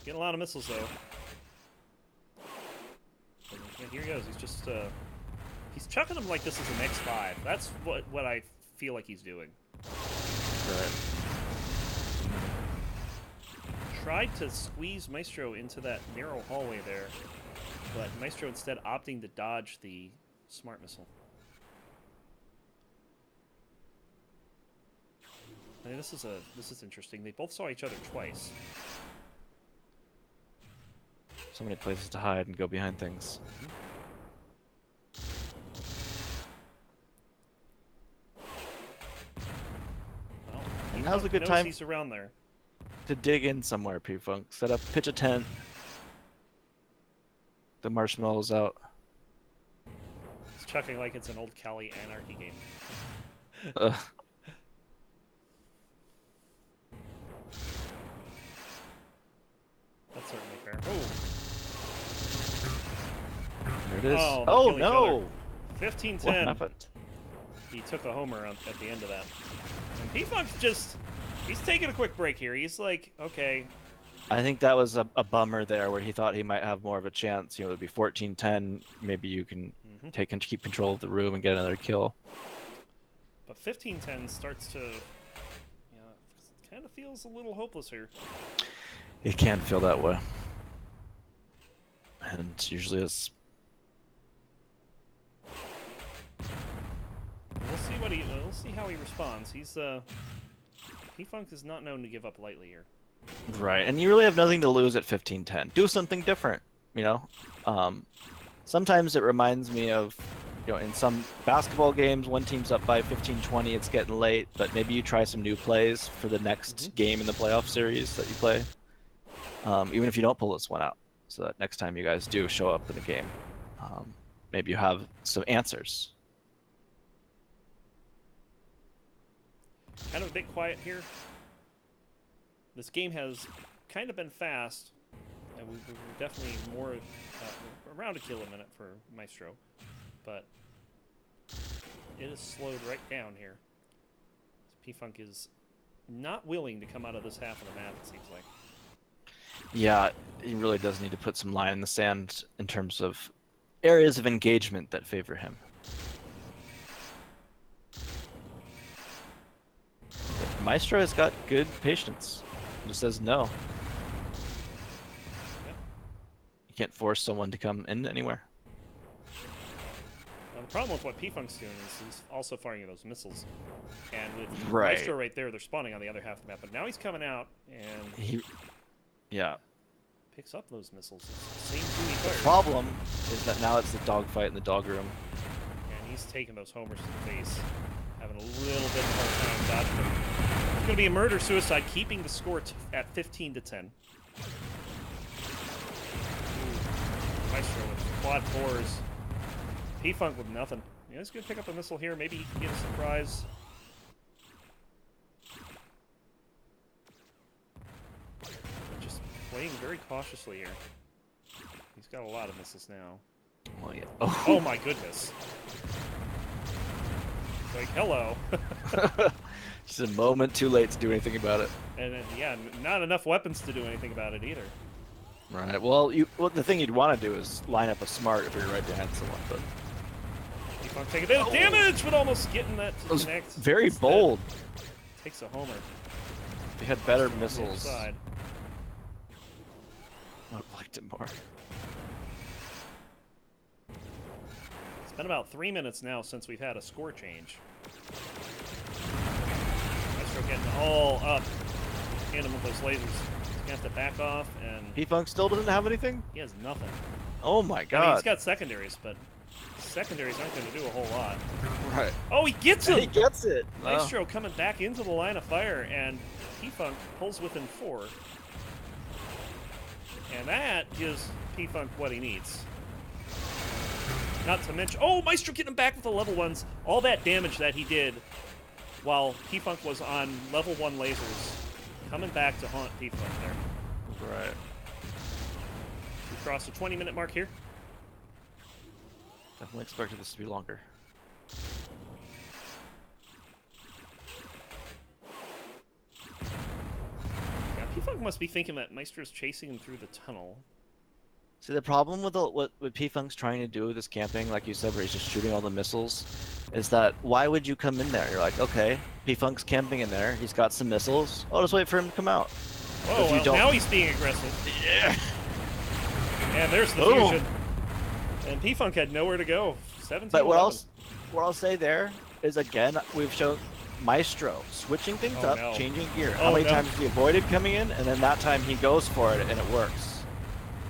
Getting a lot of missiles, though. Yeah, here he goes. He's just, he's chucking them like this is an X5. That's what I feel like he's doing. Right. Tried to squeeze Maestro into that narrow hallway there, but Maestro instead opting to dodge the smart missile. I mean, this is interesting. They both saw each other twice. So many places to hide and go behind things. Well, and now's a good time. He's around there. To dig in somewhere, P-Funk. Set up, pitch a tent. The marshmallows out. It's chucking like it's an old Cali Anarchy game. That's certainly fair. Oh. There it is. Oh no! 15-10. What happened? He took a homer at the end of that. And P-Funk's just... He's taking a quick break here. He's like, okay. I think that was a bummer there where he thought he might have more of a chance. You know, it would be 14-10. Maybe you can keep control of the room and get another kill. But 15-10 starts to... kind of feels a little hopeless here. It can feel that way. And it usually is. We'll see how he responds. He's P-Funk is not known to give up lightly here. Right, and you really have nothing to lose at 15-10. Do something different, you know? Sometimes it reminds me of, you know, in some basketball games, one team's up by 15-20, it's getting late, but maybe you try some new plays for the next game in the playoff series that you play. Even if you don't pull this one out, so that next time you guys do show up in the game, maybe you have some answers. Kind of a bit quiet here. This game has kind of been fast, and we're definitely more around a kill a minute for Maestro, but it is slowed right down here. P-Funk is not willing to come out of this half of the map, it seems like. Yeah, he really does need to put some line in the sand in terms of areas of engagement that favor him. But Maestro has got good patience. He just says no. You can't force someone to come in anywhere. Now, the problem with what P-Funk's doing is he's also firing those missiles. And with Right. Maestro right there, they're spawning on the other half of the map. But now he's coming out and Yeah. picks up those missiles. It's the same two he The fired. problem is that now it's the dogfight in the dog room. And he's taking those homers to the face. Having a little bit of a hard time dodging them. It's going to be a murder-suicide, keeping the score at 15-10. Maestro with quad fours. P-Funk with nothing. Yeah, he's going to pick up a missile here. Maybe he can get a surprise. Just playing very cautiously here. He's got a lot of missiles now. Oh, yeah. Oh my goodness. Like, hello. Just a moment too late to do anything about it. And yeah, not enough weapons to do anything about it either. Right. Well, the thing you'd want to do is line up a smart if you're right behind someone. But P-Funk taking a bit of damage, but almost getting that to connect. very Instead, bold. Takes a homer. They had better On the other missiles. side. I would have liked it more. It's been about 3 minutes now since we've had a score change. Maestro getting all up. Hit him with those lasers. He's gonna have to back off, and P-Funk still doesn't have anything? he has nothing. Oh my I mean, god. he's got secondaries, but secondaries aren't going to do a whole lot. Right. Oh, he gets him! He gets it. Maestro coming back into the line of fire, and P-Funk pulls within 4. And that gives P-Funk what he needs. Not to mention... Oh, Maestro getting him back with the level 1s. All that damage that he did while P-Funk was on level 1 lasers. Coming back to haunt P-Funk there. Right. We crossed the 20-minute mark here. Definitely expected this to be longer. Yeah, P-Funk must be thinking that Maestro's chasing him through the tunnel. See, the problem with what P-Funk's trying to do with this camping, like you said, where he's just shooting all the missiles, is that why would you come in there? You're like, okay, P-Funk's camping in there. He's got some missiles. I'll just wait for him to come out. Oh, If you well, don't- now he's being aggressive. Yeah. And there's the Boom. fusion. And P-Funk had nowhere to go. 17 But what I'll say there is, again, we've shown Maestro switching things Oh, up, no. changing gear. Oh, How many no. times he avoided coming in, and then that time he goes for it, and it works.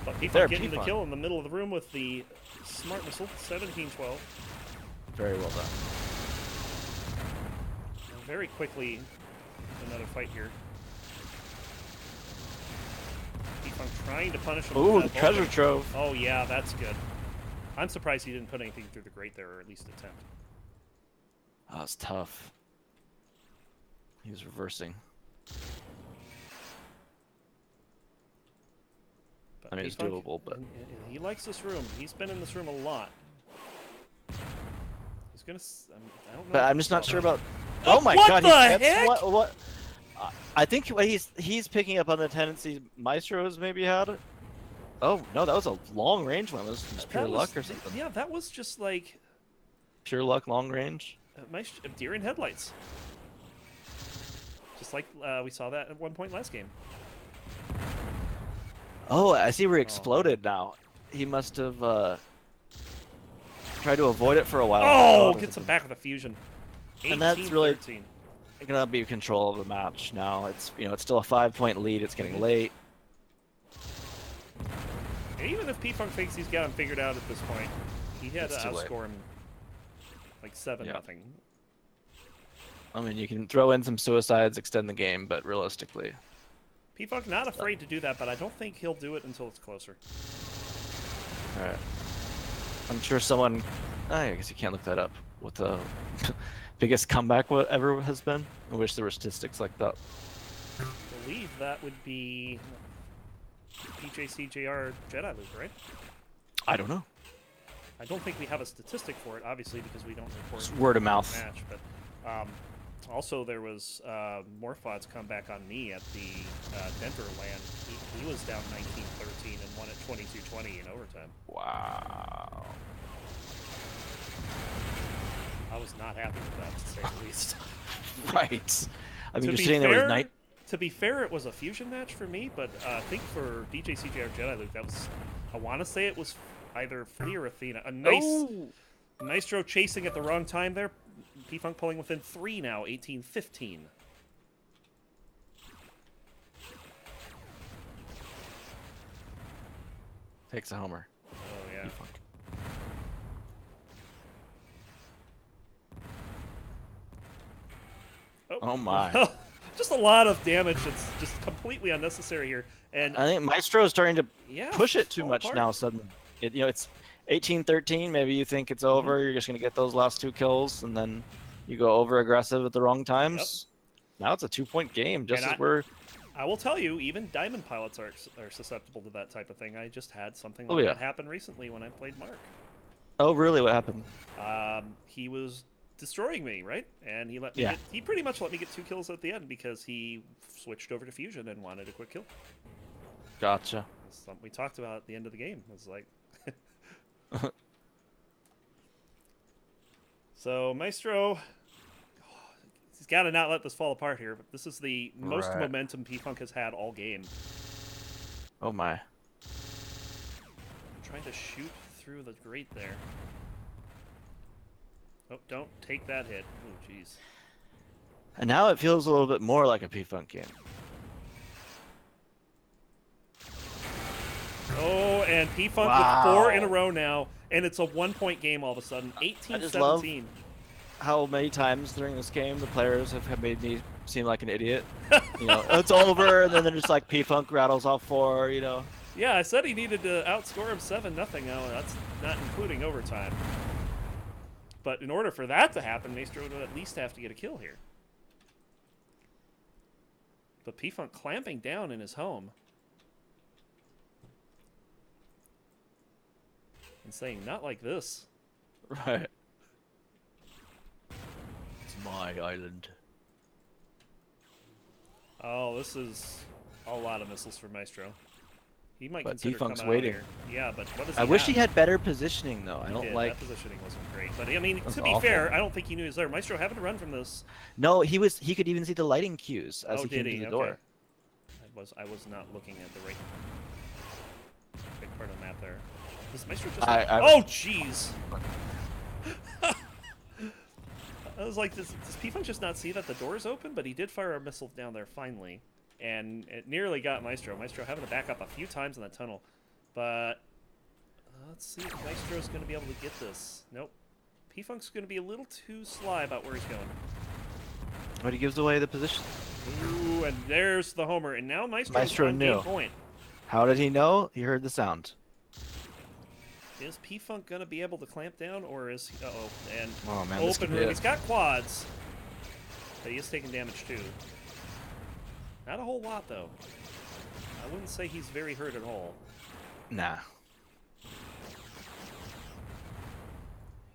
But There, P-Funk getting the P-Funk. kill in the middle of the room with the smart missile. 17-12. Very well done. And very quickly, another fight here. P-Funk trying to punish him. Ooh, with the that treasure bullet. trove. Oh, yeah, that's good. I'm surprised he didn't put anything through the grate there, or at least attempt. Oh, it's tough. He was reversing. But I mean, it's P-Funk, doable, but- he likes this room. He's been in this room a lot. He's gonna. I don't know. But I'm just not sure about. Oh my what god! the that's heck? What? I think what he's picking up on the tendencies Maestro's maybe had. Oh no, that was a long range one. It was just pure That was- luck or something. Yeah, that was just like Pure luck, long range. deer in headlights. Just like we saw that at one point last game. Oh, I see where he exploded now. He must have tried to avoid it for a while. Oh, gets him back with a fusion. And that's really- 18-13. Gonna be control of the match now. It's it's still a 5-point lead. It's getting late. Even if P-Funk thinks he's got him figured out at this point, he had to It's too late. outscore him like 7-0. I mean, you can throw in some suicides, extend the game, but realistically, P-Funk not afraid to do that, but I don't think he'll do it until it's closer. all right. I'm sure someone. I guess you can't look that up. What the biggest comeback ever has been? I wish there were statistics like that. I believe that would be PJCJR Jediluke, right? I don't know. I don't think we have a statistic for it, obviously, because we don't report Just word of the mouth. match. But Also, there was Morphod's comeback on me at the Denver land. He was down 19-13 and won at 22-20 in overtime. Wow. I was not happy with that, to say the least. Right. I mean, To you're be sitting there with night. To be fair, it was a fusion match for me, but I think for DJ CJR Jediluke, that was, I want to say it was either Flea or Athena. A nice Oh! Maestro chasing at the wrong time there. P-Funk pulling within 3 now, 18-15. Takes a homer. Oh, yeah. P-Funk. Oh my. Just a lot of damage that's just completely unnecessary here. And I think Maestro is starting to yeah, push it too fall much apart. now suddenly. It's 18-13. Maybe you think it's over. You're just going to get those last 2 kills, and then you go over aggressive at the wrong times. Now it's a 2-point game, just And as we're... I will tell you, even Diamond pilots are susceptible to that type of thing. I just had something like Oh, yeah. that happen recently when I played Mark. Oh, really? What happened? He was destroying me, right? And he let me Yeah. he pretty much let me get 2 kills at the end because he switched over to fusion and wanted a quick kill. Gotcha. It's something we talked about at the end of the game. It was like So Maestro, he's got to not let this fall apart here. But this is the most Right. momentum P-Funk has had all game. Oh my. Trying to shoot through the grate there. Oh, don't take that hit. Oh, jeez. And now it feels a little bit more like a P-Funk game. Oh, and P-Funk Wow. with 4 in a row now, and it's a 1-point game all of a sudden. 18-17. How many times during this game the players have made me seem like an idiot? It's over, and then they're just like P-Funk rattles off 4, Yeah, I said he needed to outscore him 7-0. Now that's not including overtime. But in order for that to happen, Maestro would at least have to get a kill here. But P-Funk clamping down in his home. And saying, not like this. Right. It's my island. Oh, this is a lot of missiles for Maestro. He might But consider P-Funk's coming out waiting. here. Yeah, but what does he I wish have? he had better positioning, though. I He don't did. like... That positioning wasn't great. But I mean, That's to be awful. fair, I don't think he knew he was there. Maestro having to run from this. No, he could even see the lighting cues as Oh, he did came he? to the Okay. door. I was not looking at the right big part of the map there. Does Maestro just? Oh, jeez! I was like, does P-Funk just not see that the door is open? But he did fire a missile down there finally, and it nearly got Maestro. Maestro having to back up a few times in that tunnel, but let's see if Maestro's going to be able to get this. Nope. P-Funk's going to be a little too sly about where he's going. But he gives away the position. Ooh, and there's the homer, and now Maestro's on knew. game point. How did he know? He heard the sound. Is P-Funk going to be able to clamp down, or is he... Uh-oh, and Oh, man, this open could be room. it. He's got quads, but he is taking damage, too. Not a whole lot, though. I wouldn't say he's very hurt at all. Nah. He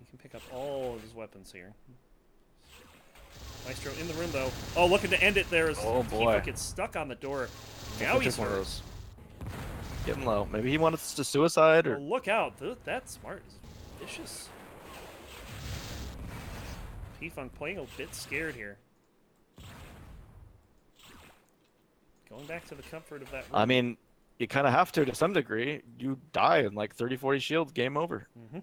can pick up all of his weapons here. Maestro in the room, though. Oh, looking to end it there as Oh, boy. P-Funk gets stuck on the door. Now he's One of hurt. those. Getting low. Maybe he wanted us to suicide, or... Oh, look out. That smart is vicious. P-Funk playing a bit scared here. Going back to the comfort of that room. I mean, you kind of have to some degree. You die in like 30-40 shields, game over. Mm-hmm.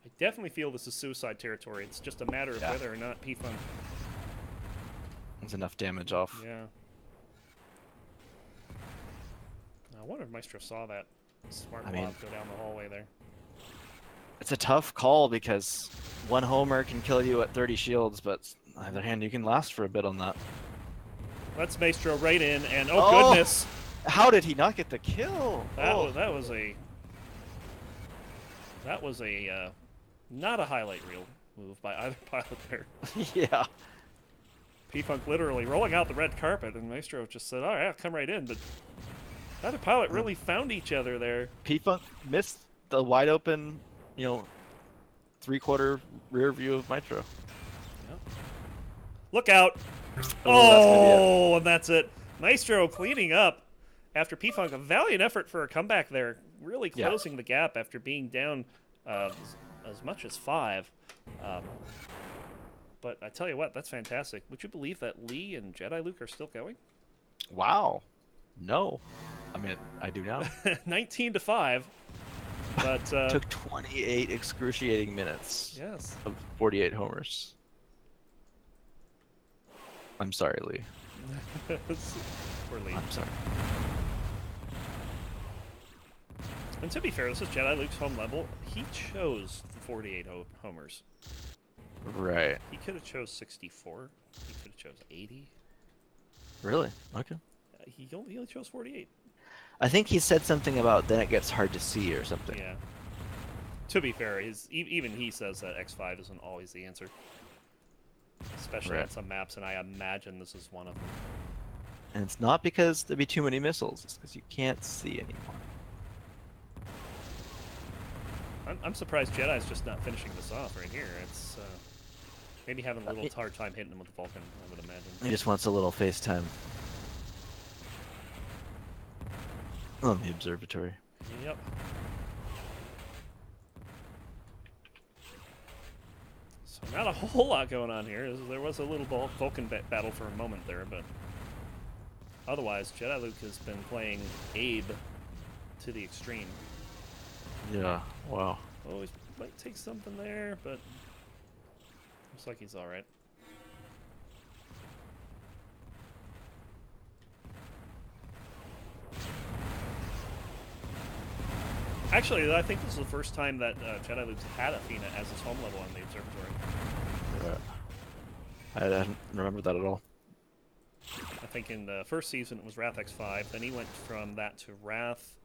I definitely feel this is suicide territory. It's just a matter of whether or not P-Funk... That's enough damage off. Yeah. I wonder if Maestro saw that smart blob go down the hallway there. It's a tough call because one homer can kill you at 30 shields, but on the other hand, you can last for a bit on that. That's Maestro right in, and oh goodness! How did he not get the kill? That was a not a highlight reel move by either pilot there. Yeah. P-Funk literally rolling out the red carpet, and Maestro just said, "All right, I'll come right in." But neither pilot really found each other there. P-Funk missed the wide open, 3/4 rear view of Maestro. Yep. Look out! Oh, that's gonna be it. Oh, and that's it. Maestro cleaning up after P-Funk. A valiant effort for a comeback there. Really Yeah. closing the gap after being down as much as 5. Um, but I tell you what, that's fantastic. Would you believe that Lee and Jediluke are still going? Wow. No. I mean, I do now. 19 to 5. But Took 28 excruciating minutes yes. of 48 homers. I'm sorry, Lee. Poor Lee. I'm sorry. And to be fair, this is Jediluke's home level. He chose 48 homers. Right. He could have chose 64. He could have chose 80. Really? Okay. He only chose 48. I think he said something about then it gets hard to see or something. Yeah. To be fair, even he says that X5 isn't always the answer. Especially Right. on some maps, and I imagine this is one of them. And it's not because there'd be too many missiles, it's because you can't see anymore. I'm surprised Jedi's just not finishing this off right here. It's maybe having a little hard time hitting him with the Vulcan, I would imagine. He just wants a little FaceTime. On the observatory. Yep. So not a whole lot going on here. There was a little Vulcan battle for a moment there, but otherwise, Jediluke has been playing Abe to the extreme. Yeah, wow. Oh, he might take something there, but looks like he's all right. Actually, I think this is the first time that Jediluke's had Athena as his home level on the observatory. Yeah. I didn't remember that at all. I think in the first season it was Wrath X5, then he went from that to Wrath,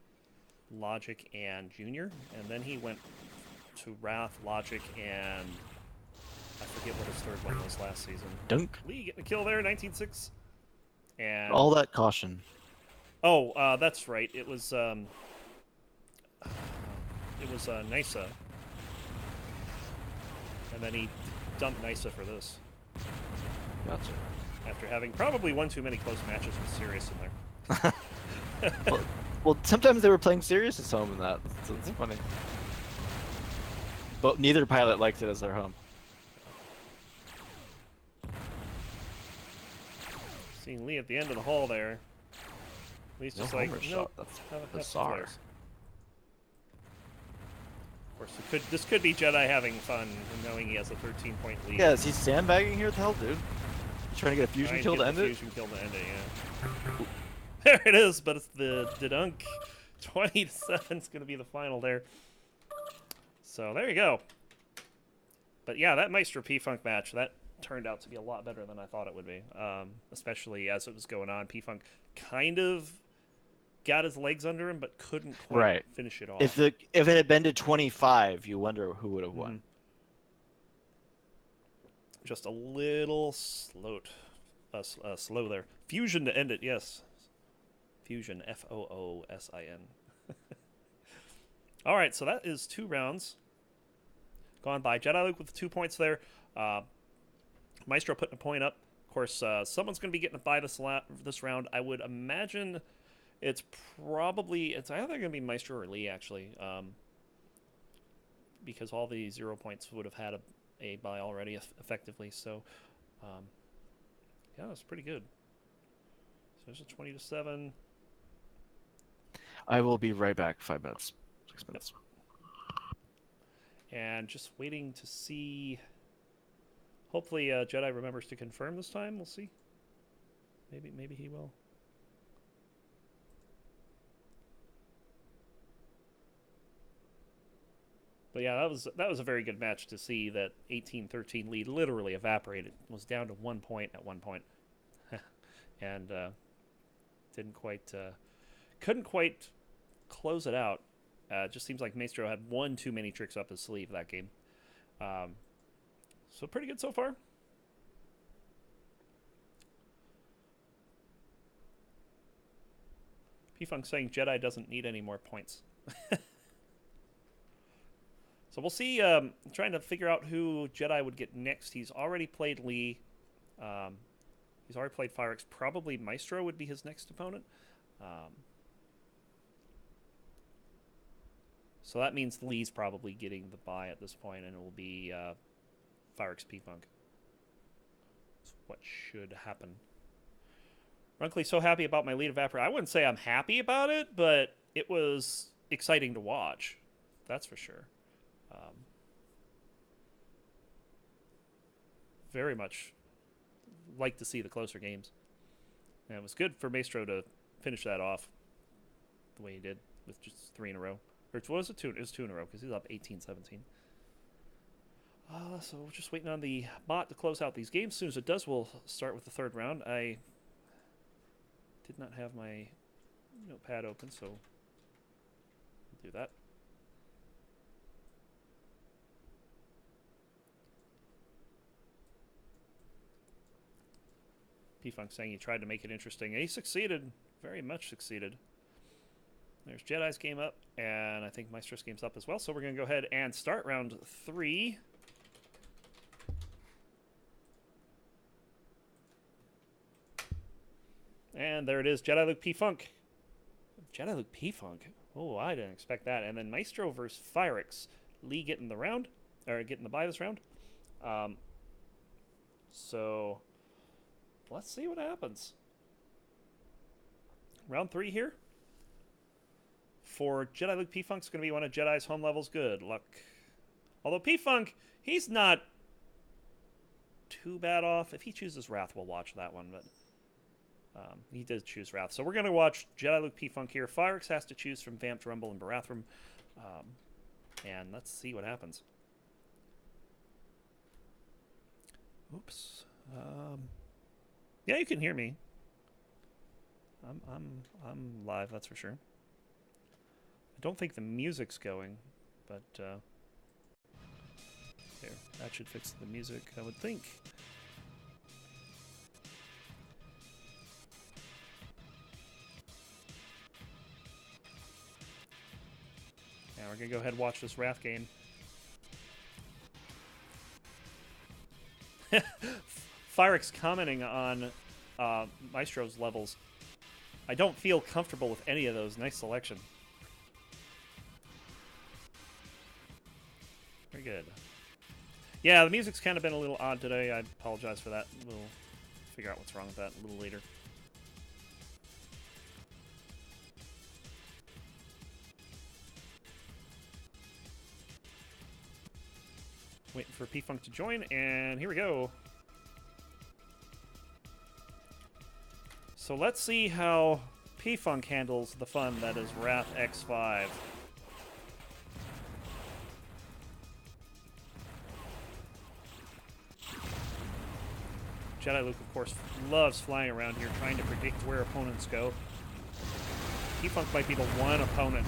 Logic, and Junior, and then he went to Wrath, Logic, and I forget what his third one was last season. Dunk. Lee getting a kill there, 19-6. And All that caution. oh, that's right. It was Nysa, and then he dumped Nysa for this. Gotcha. After having probably one too many close matches with Sirius in there. Well, sometimes they were playing Sirius's home in that, so it's funny. But neither pilot liked it as their home. Seeing Lee at the end of the hall there. Lee's just No like, homer nope. shot. That's have bizarre. flares. Of course, this could be Jedi having fun and knowing he has a 13-point lead. Yeah, is he sandbagging here? What the hell, dude? He's trying to get a fusion Trying kill get to the end it? Fusion kill to end it, yeah. There it is, but it's the Jediluke. 20-7 is going to be the final there. So there you go. But yeah, that Maestro P-Funk match, that turned out to be a lot better than I thought it would be. Especially as it was going on. P-Funk kind of got his legs under him, but couldn't quite finish it off. If it had been to 25, you wonder who would have won. Just a little slow there. Fusion to end it, yes. Fusion, Foosin. All right, so that is 2 rounds gone by. Jediluke with 2 points there. Maestro putting a point up. Of course, someone's going to be getting by this round. I would imagine it's either going to be Maestro or Lee, actually, because all the 0 points would have had a bye already effectively. So, yeah, that's pretty good. So there's a 20-7. I will be right back. 5 minutes. 6 minutes. And just waiting to see. Hopefully, Jedi remembers to confirm this time. We'll see. Maybe he will. But yeah, that was a very good match to see that 18-13 lead literally evaporated. It was down to 1 point at one point, and couldn't quite close it out. It just seems like Maestro had one too many tricks up his sleeve that game. So pretty good so far. P-Funk saying Jedi doesn't need any more points. So we'll see. Trying to figure out who Jedi would get next. He's already played Lee. He's already played Firex. Probably Maestro would be his next opponent. So that means Lee's probably getting the bye at this point, and it will be Firex P-Funk. That's what should happen. Runkly, so happy about my lead Evaporate. I wouldn't say I'm happy about it, but it was exciting to watch. That's for sure. Very much like to see the closer games. And it was good for Maestro to finish that off the way he did with just 3 in a row. Or what was it? 2? It was 2 in a row because he's up 18-17. So we're just waiting on the bot to close out these games. As soon as it does, we'll start with the third round. I did not have my notepad open, so I'll do that. P-Funk saying he tried to make it interesting. And he succeeded. Very much succeeded. There's Jedi's game up, and I think Maestro's game's up as well. So we're going to go ahead and start round 3. And there it is, Jediluke P-Funk. Jediluke P-Funk? Oh, I didn't expect that. And then Maestro versus Firex. Lee getting the round, or getting the bye this round. So let's see what happens. Round 3 here. For Jediluke, P-Funk's going to be one of Jedi's home levels. Good luck. Although P-Funk, he's not too bad off. If he chooses Wrath, we'll watch that one. But he did choose Wrath. So we're going to watch Jediluke, P-Funk here. Firex has to choose from Vamped, Rumble, and Barathrum. And let's see what happens. Oops. Yeah, you can hear me. I'm live, that's for sure. I don't think the music's going, but there, that should fix the music, I would think. Now we're gonna go ahead and watch this Wrath game. Firex commenting on Maestro's levels. I don't feel comfortable with any of those. Nice selection. Very good. Yeah, the music's kind of been a little odd today. I apologize for that. We'll figure out what's wrong with that a little later. Waiting for P-Funk to join, and here we go. So let's see how P-Funk handles the fun that is Wrath X5. Jediluke, of course, loves flying around here, trying to predict where opponents go. P-Funk might be the one opponent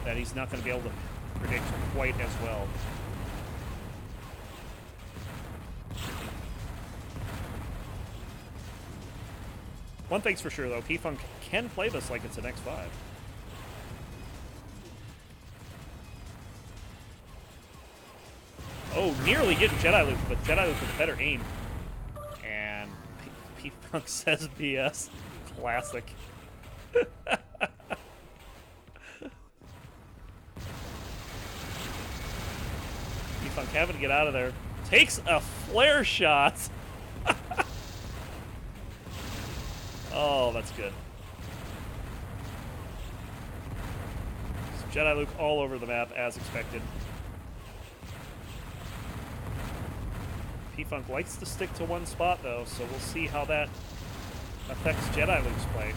that he's not going to be able to predict quite as well. One thing's for sure, though, P-Funk can play this like it's an X5. Oh, nearly getting Jediluke, but Jediluke with a better aim. And P-Funk says BS. Classic. P-Funk having to get out of there. Takes a flare shot. Oh, that's good. So Jediluke all over the map, as expected. P-Funk likes to stick to one spot, though, so we'll see how that affects Jediluke's play.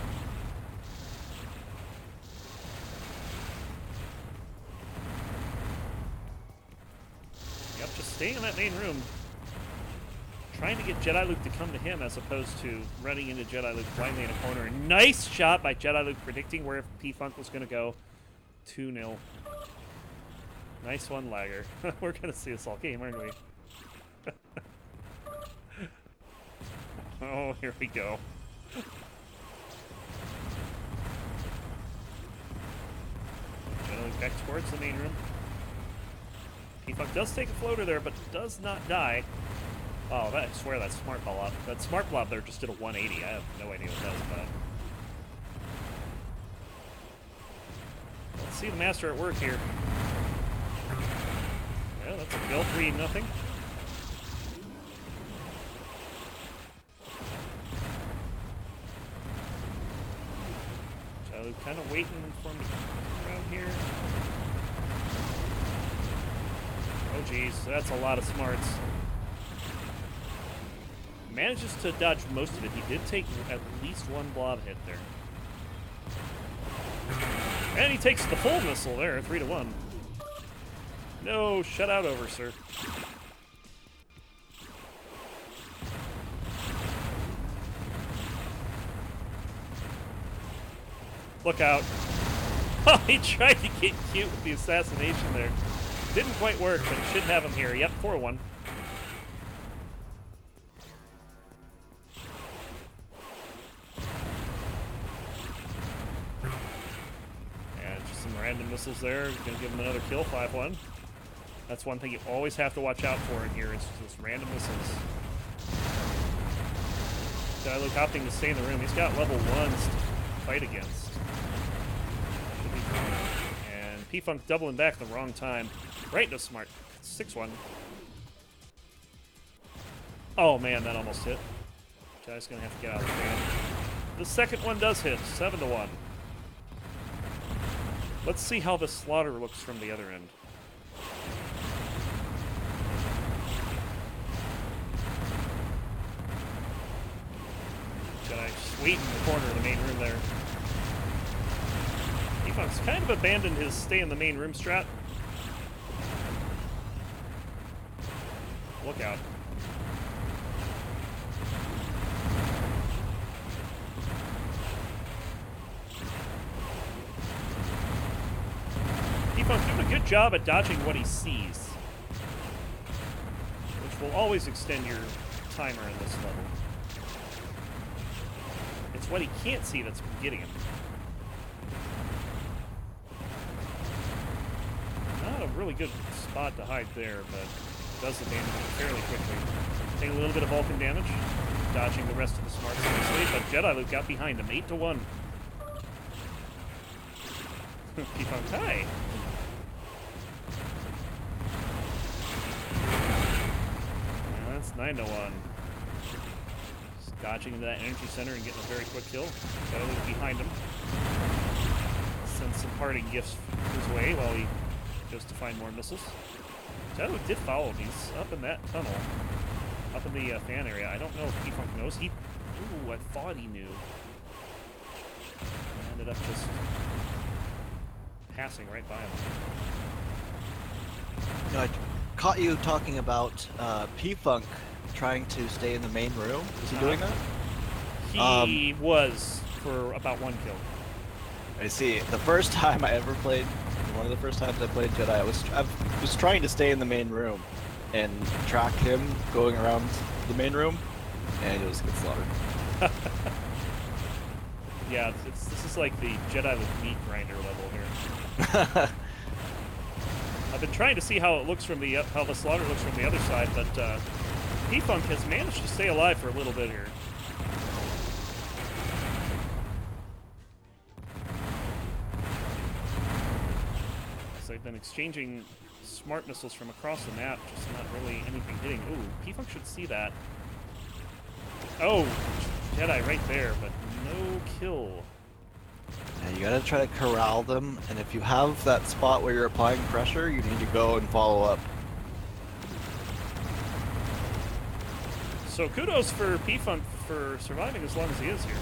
Yep, just staying in that main room. Trying to get Jediluke to come to him as opposed to running into Jediluke blindly in a corner. Nice shot by Jediluke predicting where P-Funk was going to go. 2-0. Nice one, Lagger. We're going to see this all game, aren't we? Oh, here we go. Jediluke back towards the main room. P-Funk does take a floater there, but does not die. Oh, I swear that smart blob. That smart blob there just did a 180. I have no idea what that was about. Let's see the master at work here. Yeah, that's a kill. 3-0. So kind of waiting for him to come around here. Oh geez, that's a lot of smarts. Manages to dodge most of it. He did take at least one blob hit there. And he takes the full missile there, 3-1. No, shutout over, sir. Look out. Oh, he tried to get cute with the assassination there. Didn't quite work, but should have him here. Yep, 4-1. Random missiles there. Gonna give him another kill, 5-1. That's one thing you always have to watch out for in here is just random missiles. Jediluke opting to stay in the room. He's got level 1s to fight against. And P-Funk doubling back at the wrong time. Right into smart. 6-1. Oh man, that almost hit. Jedi's gonna have to get out of the fan. The second one does hit, 7-1. Let's see how the slaughter looks from the other end. Jedi just waiting in the corner of the main room there. P-Funk's kind of abandoned his stay in the main room strat. Look out. P-Funk doing a good job at dodging what he sees, which will always extend your timer in this level. It's what he can't see that's getting him. Not a really good spot to hide there, but does the damage fairly quickly. Take a little bit of Vulcan damage, dodging the rest of the smarts nicely, but Jediluke got behind him, 8-1. P-Funk tie. That's 9-1. Just dodging into that energy center and getting a very quick kill. Jediluke behind him. Sends some parting gifts his way while he goes to find more missiles. Jediluke did follow him. He's up in that tunnel. Up in the fan area. I don't know if P-Funk knows. Ooh, I thought he knew. I ended up just passing right by him. You know, I caught you talking about P-Funk trying to stay in the main room. Is he doing that? He was for about 1 kill. I see. The first time I ever played, one of the first times I played Jedi, I was trying to stay in the main room and track him going around the main room, and it was get slaughtered. Yeah, this is like the Jediluke meat grinder level here. I've been trying to see how it looks from the how the slaughter looks from the other side, but P-Funk has managed to stay alive for a little bit here. So they've been exchanging smart missiles from across the map, just not really anything hitting. Ooh, P-Funk should see that. Oh, Jedi right there, but no kill. Yeah, you gotta try to corral them, and if you have that spot where you're applying pressure, you need to go and follow up. So kudos for P-Funk for surviving as long as he is here.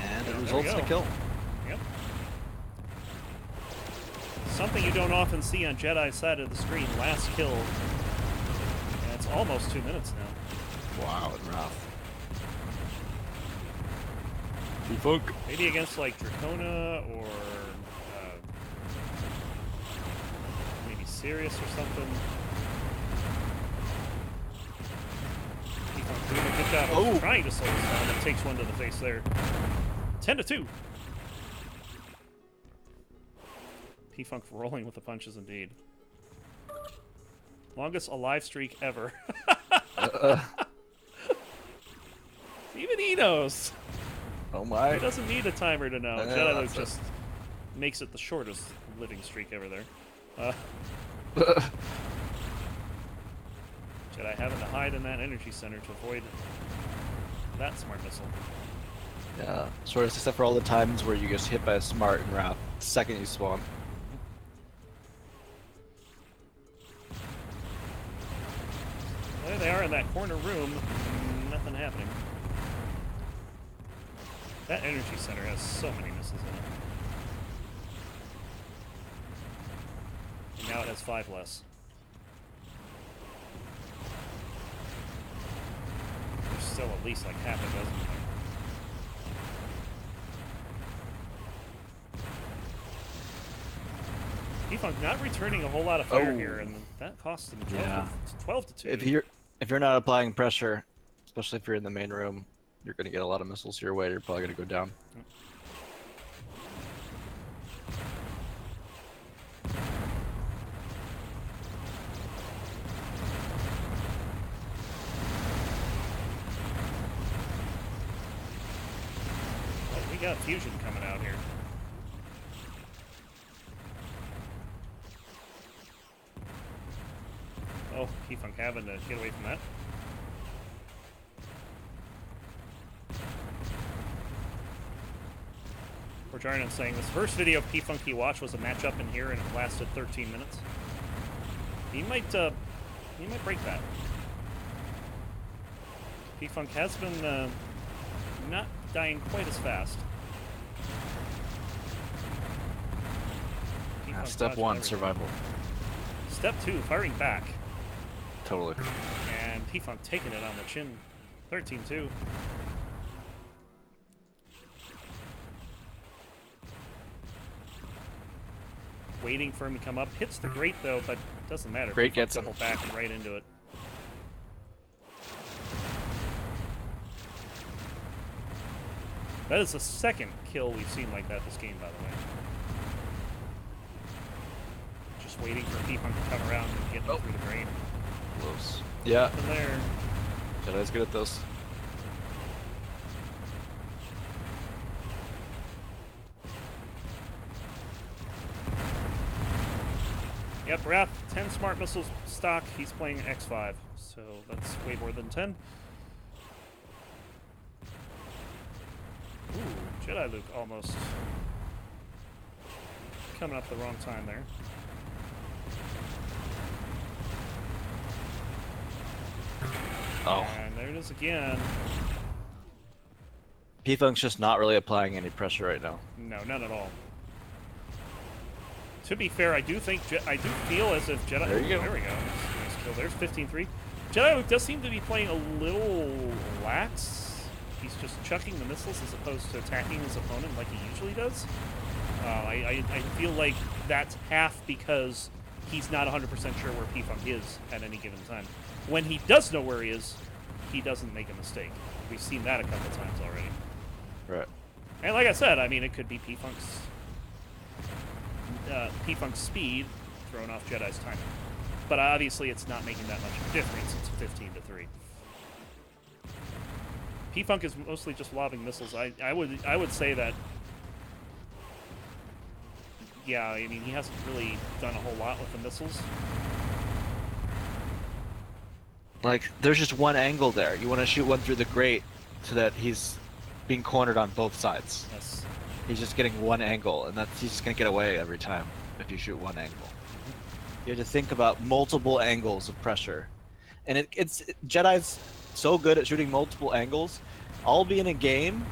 And it results in a kill. Yep. Something you don't often see on Jedi's side of the screen. Last kill. And it's almost 2 minutes now. Wow, and rough. P-Funk. Maybe against like Dracona or maybe Sirius or something. P-Funk doing a good job of trying to slow this down, but takes one to the face there. 10-2. P-Funk rolling with the punches indeed. Longest alive streak ever. Even he knows. Oh my. He doesn't need a timer to know. Yeah, Jediluke just makes it the shortest living streak ever there. Jedi having to hide in that energy center to avoid that smart missile. Yeah, shortest except for all the times where you get hit by a smart and wrath the second you spawn. There they are in that corner room. Nothing happening. That energy center has so many missiles in it. And now it has 5 less. There's still at least like half a dozen. P-Funk not returning a whole lot of fire here, and that costs him 12 to 2. If you're not applying pressure, especially if you're in the main room, you're going to get a lot of missiles your way. You're probably going to go down. Well, we got fusion coming out here. Oh, P-Funk having to get away from that. Or Jarnan saying this first video of P-Funk he watched was a matchup in here and it lasted 13 minutes. He might break that. P-Funk has been not dying quite as fast. Step 1, survival. Step 2, firing back. Totally. And P-Funk taking it on the chin. 13-2. Waiting for him to come up. Hits the grate though, but doesn't matter. Grate gets him. Double back and right into it. That is the second kill we've seen like that this game, by the way. Just waiting for P-Funk to come around and get him through the grate. Close. Yeah. Nothing there. Jedi's good at this. Yep, Wrath, 10 smart missiles stock. He's playing X5, so that's way more than 10. Ooh, Jediluke almost coming up the wrong time there. Oh. And there it is again. P-Funk's just not really applying any pressure right now. No, none at all. To be fair, I do think I do feel as if Jedi. There you go. There we go. Nice kill. There's 15-3. Jediluke does seem to be playing a little lax. He's just chucking the missiles as opposed to attacking his opponent like he usually does. I feel like that's half because he's not 100% sure where P-Funk is at any given time. When he does know where he is, he doesn't make a mistake. We've seen that a couple times already. Right. And like I said, I mean, it could be P-Funk's speed throwing off Jedi's timing. But obviously it's not making that much of a difference. It's 15-3. P-Funk is mostly just lobbing missiles. I would say that, yeah, I mean, he hasn't really done a whole lot with the missiles. Like, there's just one angle there. You want to shoot one through the grate so that he's being cornered on both sides. Yes. He's just getting one angle, and he's just going to get away every time if you shoot one angle. You have to think about multiple angles of pressure. And Jedi's so good at shooting multiple angles. I'll be in a game,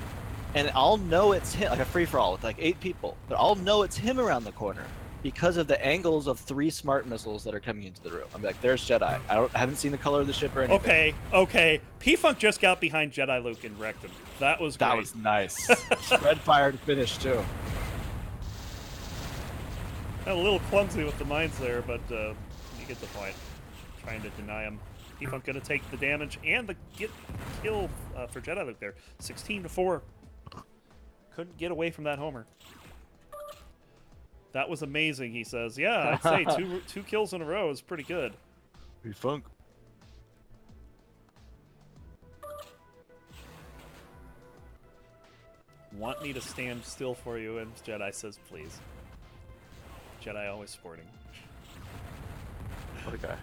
and I'll know it's him, like a free-for-all with like 8 people, but I'll know it's him around the corner because of the angles of 3 smart missiles that are coming into the room. I'm like, there's Jedi. I haven't seen the color of the ship or anything. Okay. P-Funk just got behind Jediluke and wrecked him. That was great. That was nice. Red fire to finish, too. A little clumsy with the mines there, but you get the point. Trying to deny him. P-Funk going to take the damage and the kill for Jediluke there. 16-4. Couldn't get away from that homer. That was amazing, he says. Yeah, I'd say two kills in a row is pretty good. P-Funk. Want me to stand still for you? And Jedi says, please. Jedi always sporting. What a guy.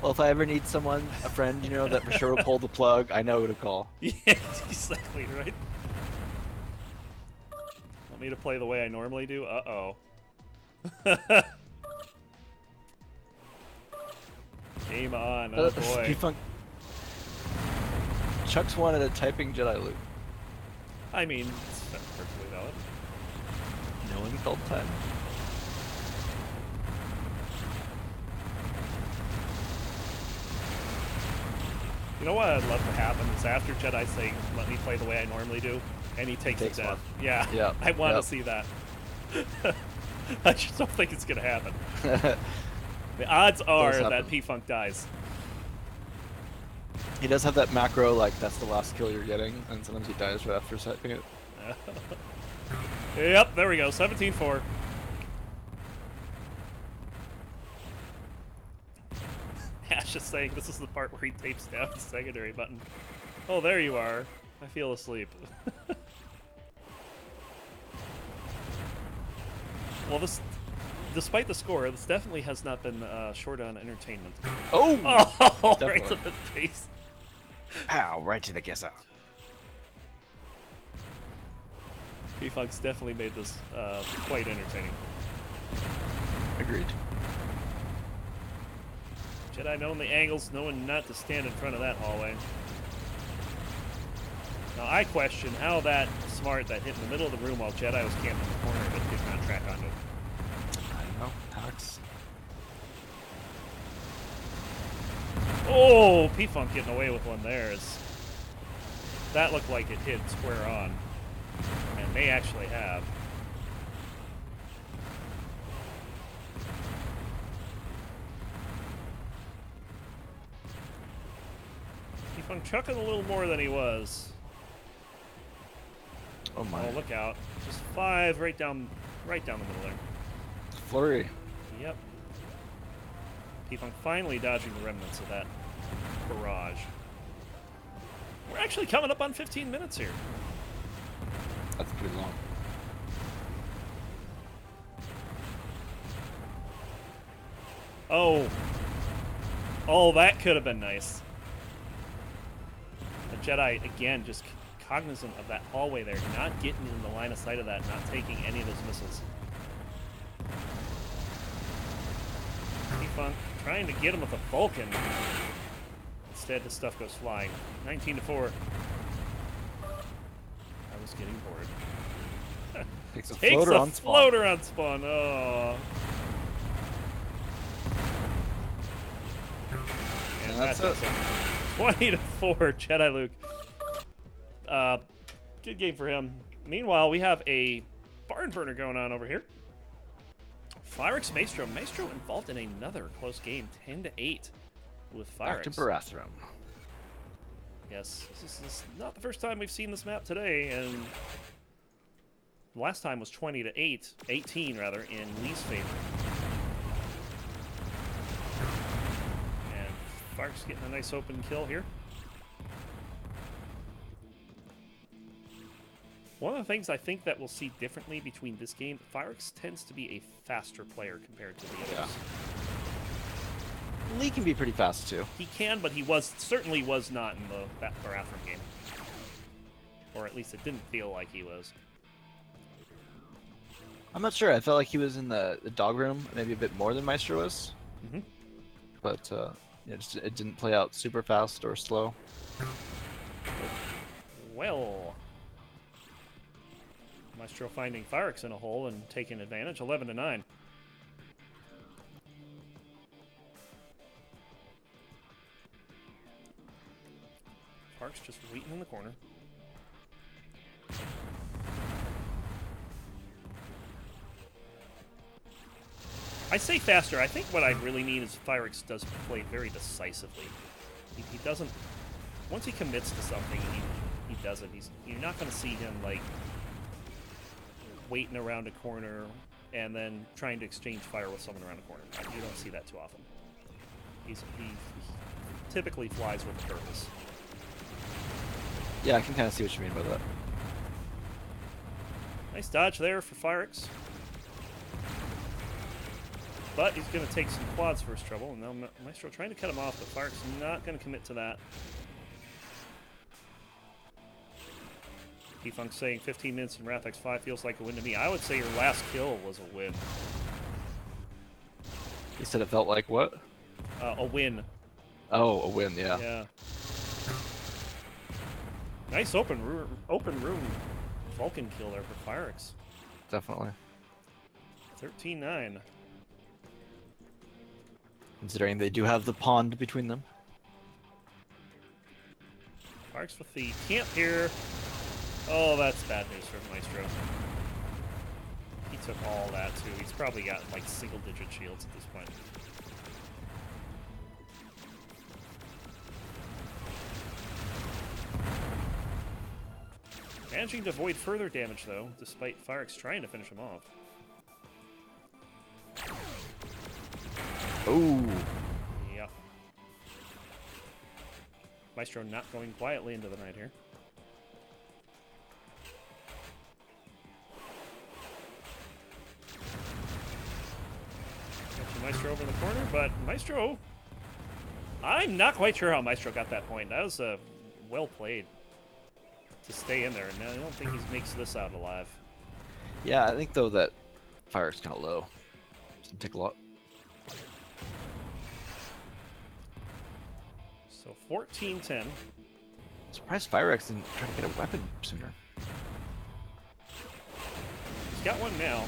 Well, if I ever need someone, a friend, you know, that for sure will pull the plug, I know who to call. Yeah, exactly, right? Want me to play the way I normally do? Uh-oh. Game on, oh boy. P-Funk. Chuck's wanted a typing Jediluke. I mean, it's perfectly valid. No one called time. You know what I'd love to happen is after Jedi saying, let me play the way I normally do, and he takes it down. one. Yeah, Yep. I want to see that. I just don't think it's going to happen. The odds are that P-Funk dies. He does have that macro, like, that's the last kill you're getting, and sometimes he dies right after setting it. Yep, there we go, 17-4. Ash is saying this is the part where he tapes down the secondary button. Oh, there you are. I feel asleep. Well, despite the score, this definitely has not been short on entertainment. Oh! Oh, right to the face. Ow, right to the kisser. P-Funk's definitely made this quite entertaining. Agreed. Jedi knowing the angles, knowing not to stand in front of that hallway. Now, I question how that smart that hit in the middle of the room while Jedi was camping in the corner but did not track onto it. I don't know. Alex. Oh, P-Funk getting away with one there. That looked like it hit square on. And they actually have. P-Funk chucking a little more than he was. Oh my. Oh, look out. Just 5 right down the middle there. Flurry. Yep. P-Funk finally dodging the remnants of that barrage. We're actually coming up on 15 minutes here. That's pretty long. Oh. Oh, that could have been nice. The Jedi, again, just cognizant of that hallway there, not getting in the line of sight of that, not taking any of those missiles. P-Funk trying to get him with a Vulcan. Instead, the stuff goes flying. 19-4. I was getting bored. Takes a Takes floater a on spawn. floater on spawn. Oh. And that's it. 20-4, Jediluke. Good game for him. Meanwhile, we have a barn burner going on over here. Fyrix Maestro. Maestro involved in another close game, 10-8 with Fyrix. Back to Barathrum. Yes, this is not the first time we've seen this map today, and the last time was 20-8, 18 rather, in Lee's favor. And Fyrix getting a nice open kill here. One of the things I think that we'll see differently between this game, Fyrix tends to be a faster player compared to the others. Yeah. Lee can be pretty fast too. He can, but he certainly was not in that Barathrum game. Or at least it didn't feel like he was. I'm not sure. I felt like he was in the dog room maybe a bit more than Maestro was. Mm-hmm. But yeah, it didn't play out super fast or slow. Well, Maestro finding Fyrix in a hole and taking advantage, 11-9. Fyrix just waiting in the corner. I say faster. I think what I really mean is Fyrix does play very decisively. He doesn't once he commits to something, he does it. You're not going to see him like waiting around a corner and then trying to exchange fire with someone around a corner. You don't see that too often. He typically flies with a purpose. Yeah, I can kind of see what you mean by that. Nice dodge there for Firex. But he's going to take some quads for his trouble, and now Maestro trying to cut him off, but Firex not going to commit to that. P-Funk saying 15 minutes in Wrath X5 feels like a win to me. I would say your last kill was a win. You said it felt like what? A win. Oh, a win, yeah. Yeah. Nice open room Vulcan kill there for Firex. Definitely. 13-9. Considering they do have the pond between them. Firex with the camp here. Oh, that's bad news for Maestro. He took all that too. He's probably got like single-digit shields at this point. Managing to avoid further damage, though, despite Firex trying to finish him off. Ooh. Yeah. Maestro not going quietly into the night here. Catching Maestro over in the corner, but Maestro... I'm not quite sure how Maestro got that point. That was well played to stay in there, and I don't think he makes this out alive. Yeah, I think, though, that fire's kind of low. Doesn't take a lot. So 14-10. Surprised Firex didn't try to get a weapon sooner. He's got one now.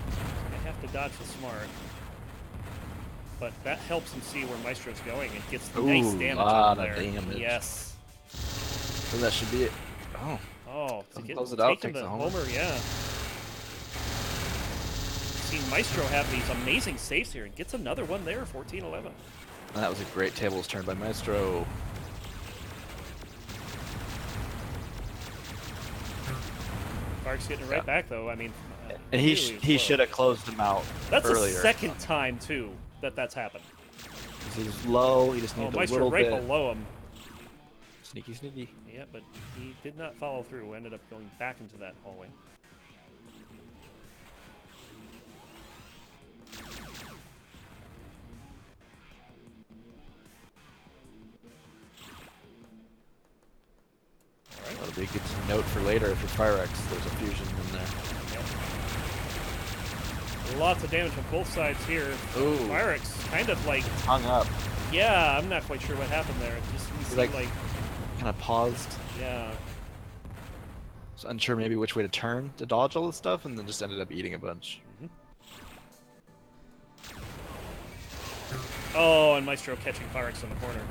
He's gonna have to dodge the smart. But that helps him see where Maestro's going and gets the nice damage on there. Damage. Yes. So that should be it. Oh. Oh, to get close it out, taking takes the the homer. yeah. Seen Maestro have these amazing saves here and gets another one there, 14-11. That was a great tables turn by Maestro. Clark's getting it right back though. I mean, And he should have closed him out That's earlier. the second time too that's happened. He was low. He just Oh, needed a Maestro little right bit. below him. Sneaky, sneaky. Yeah, but he did not follow through. Ended up going back into that hallway. Alright. That'll be a good note for later if you're Firex. There's a fusion in there. Yep. Lots of damage on both sides here. Ooh. Firex kind of like, Hung up. yeah, I'm not quite sure what happened there. It just seemed Like- like, Kind of paused. yeah. Was unsure maybe which way to turn to dodge all this stuff, and then just ended up eating a bunch. Oh, and Maestro catching Firex in the corner.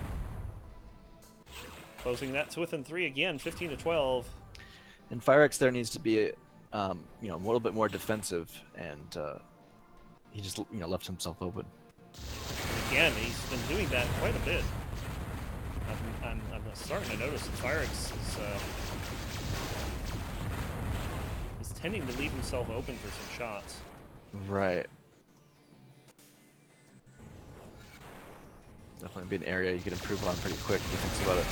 Closing that to within 3 again, 15-12. And Firex there needs to be, a little bit more defensive, and he just left himself open. Again, he's been doing that quite a bit. I'm starting to notice that Firex is tending to leave himself open for some shots. Right. Definitely be an area you could improve on pretty quick if you think about it.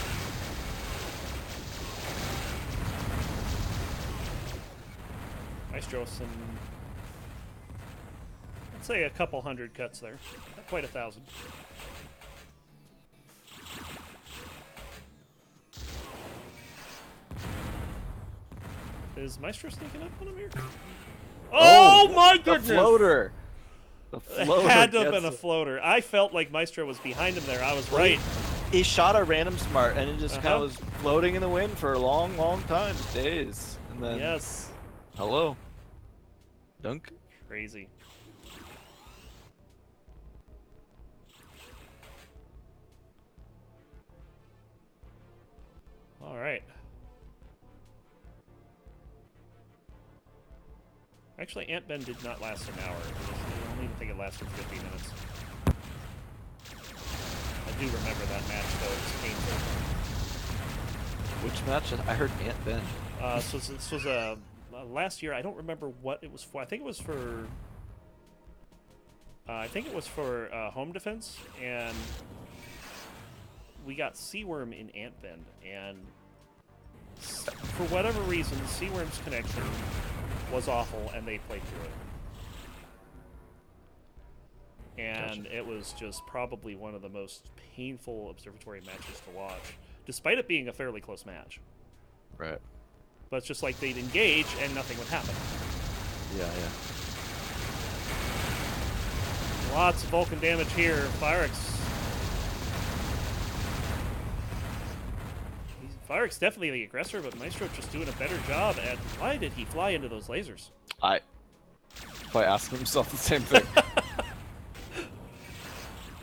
Maestro some, let's say a couple hundred cuts there. Not quite 1,000. Is Maestro sneaking up on him here? Oh, my goodness! The floater! The It floater had to have gets been a it. floater. I felt like Maestro was behind him there. I was right. He shot a random smart, and it just kind Uh-huh. of was floating in the wind for a long, long time, days. And then, Yes. hello. Dunk. Crazy. All right. Actually, Ant Ben did not last an hour. I don't even think it lasted 50 minutes. do remember that match, though. It was painful. Which match? I heard Ant Ben. So this was last year. I don't remember what it was for. I think it was for. Home defense, and we got Seaworm in Ant Bend, and for whatever reason, Seaworm's connection was awful, and they played through it. And Gotcha. it was just probably one of the most painful Observatory matches to watch, despite it being a fairly close match. Right. But it's just like they'd engage, and nothing would happen. Yeah, yeah. Lots of Vulcan damage here. Firex definitely the aggressor, but Maestro just doing a better job at why did he fly into those lasers? I probably asking himself the same thing.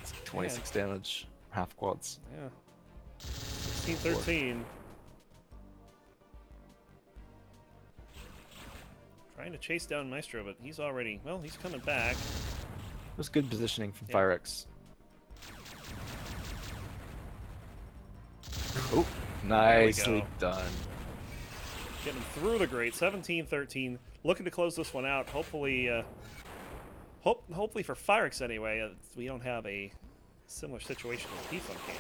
It's 26 damage, half quads. Yeah. 16-13. Trying to chase down Maestro, but he's already, well, he's coming back. It was good positioning from Yeah. Firex. Oh, nicely done. Getting through the grate. 17-13. Looking to close this one out. Hopefully, hopefully for Firex anyway, we don't have a similar situation with P-Funk game.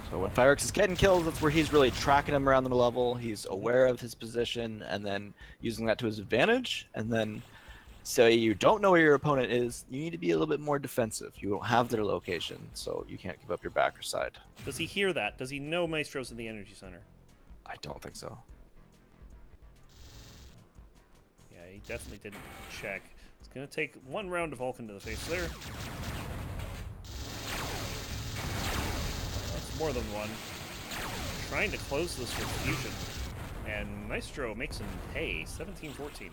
So when Firex is getting kills, that's where he's really tracking him around the level. He's aware of his position and then using that to his advantage. And then say you don't know where your opponent is, you need to be a little bit more defensive. You don't have their location, so you can't give up your backer side. Does he hear that? Does he know Maestro's in the energy center? I don't think so. Yeah, he definitely didn't check. It's going to take one round of Vulcan to the face there. That's more than one. Trying to close this with fusion. And Maestro makes him pay. 17-14.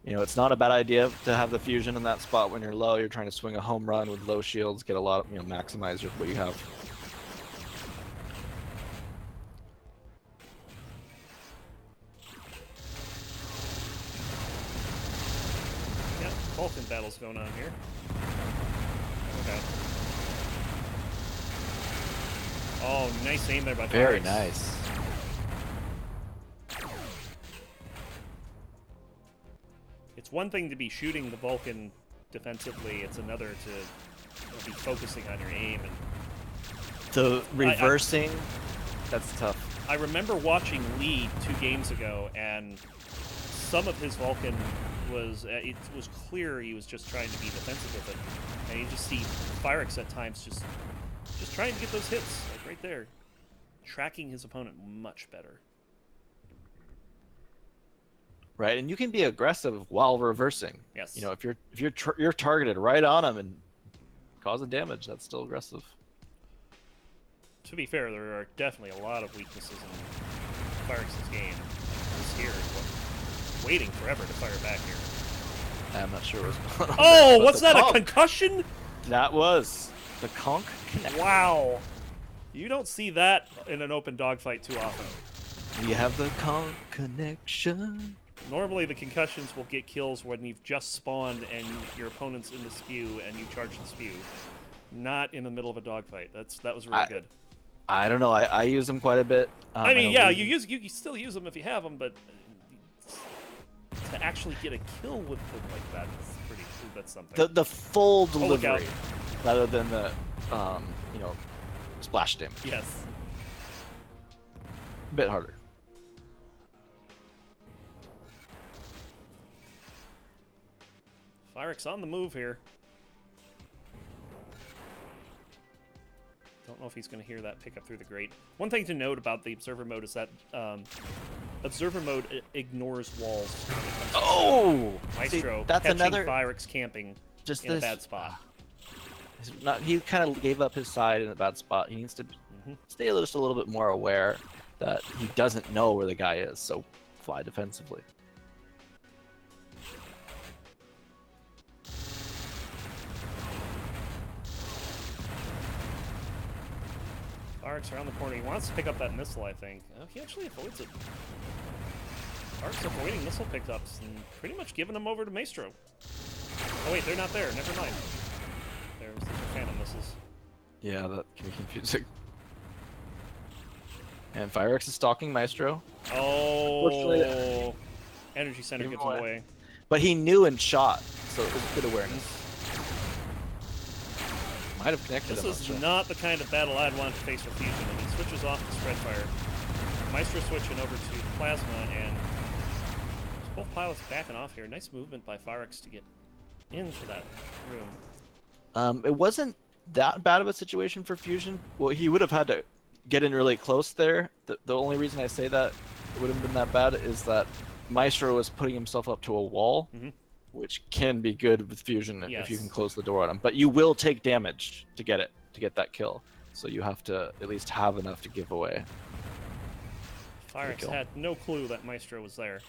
You know, it's not a bad idea to have the fusion in that spot when you're low. You're trying to swing a home run with low shields, get a lot of, maximize what you have. Yeah, Vulcan battles going on here. Okay. Oh, nice aim there by Very Firex. nice. It's one thing to be shooting the Vulcan defensively, it's another to be focusing on your aim. And The reversing, that's tough. I remember watching Lee 2 games ago, and some of his Vulcan was, it was clear he was just trying to be defensive with it. And you just see Firex at times just trying to get those hits, like right there. Tracking his opponent much better. Right, and you can be aggressive while reversing. Yes. If you're targeted right on him and causing damage, that's still aggressive. To be fair, there are definitely a lot of weaknesses in Firex's game. This here is waiting forever to fire back here. I'm not sure what's going on. Oh, there, but what's the that, a conk. concussion? That was the conk connect. Wow. You don't see that in an open dogfight too often. We have the conk connection. Normally the concussions will get kills when you've just spawned and your opponent's in the spew and you charge the spew. Not in the middle of a dogfight. That was really good. I don't know. I use them quite a bit. I mean, yeah, you still use them if you have them, but to actually get a kill with them like that is pretty. That's something. The full look out. delivery, rather than the splash damage. Yes. A bit harder. Firex on the move here. Don't know if he's going to hear that pick up through the grate. One thing to note about the Observer mode is that Observer mode ignores walls. Oh! Maestro that's catching another Firex camping just in a bad spot. He kind of gave up his side in a bad spot. He needs to stay just a little bit more aware that he doesn't know where the guy is, so fly defensively. Firex around the corner. He wants to pick up that missile, I think. He actually avoids it. Firex avoiding missile pickups and pretty much giving them over to Maestro. Oh wait, they're not there. Never mind. There's the Phantom missiles. Yeah, that can be confusing. And Firex is stalking Maestro. Oh, Energy Center Give him gives him away. away. But he knew and shot, so it was good awareness. Might have connected This him. is not the kind of battle I'd want to face for Fusion, and he switches off to Spread Fire. Maestro switching over to Plasma, and both pilots backing off here. Nice movement by Firex to get into that room. It wasn't that bad of a situation for Fusion. Well, he would have had to get in really close there. The only reason I say that it would have been that bad is that Maestro was putting himself up to a wall, which can be good with Fusion if you can close the door on him. But you will take damage to get that kill. So you have to at least have enough to give away. Firex had no clue that Maestro was there.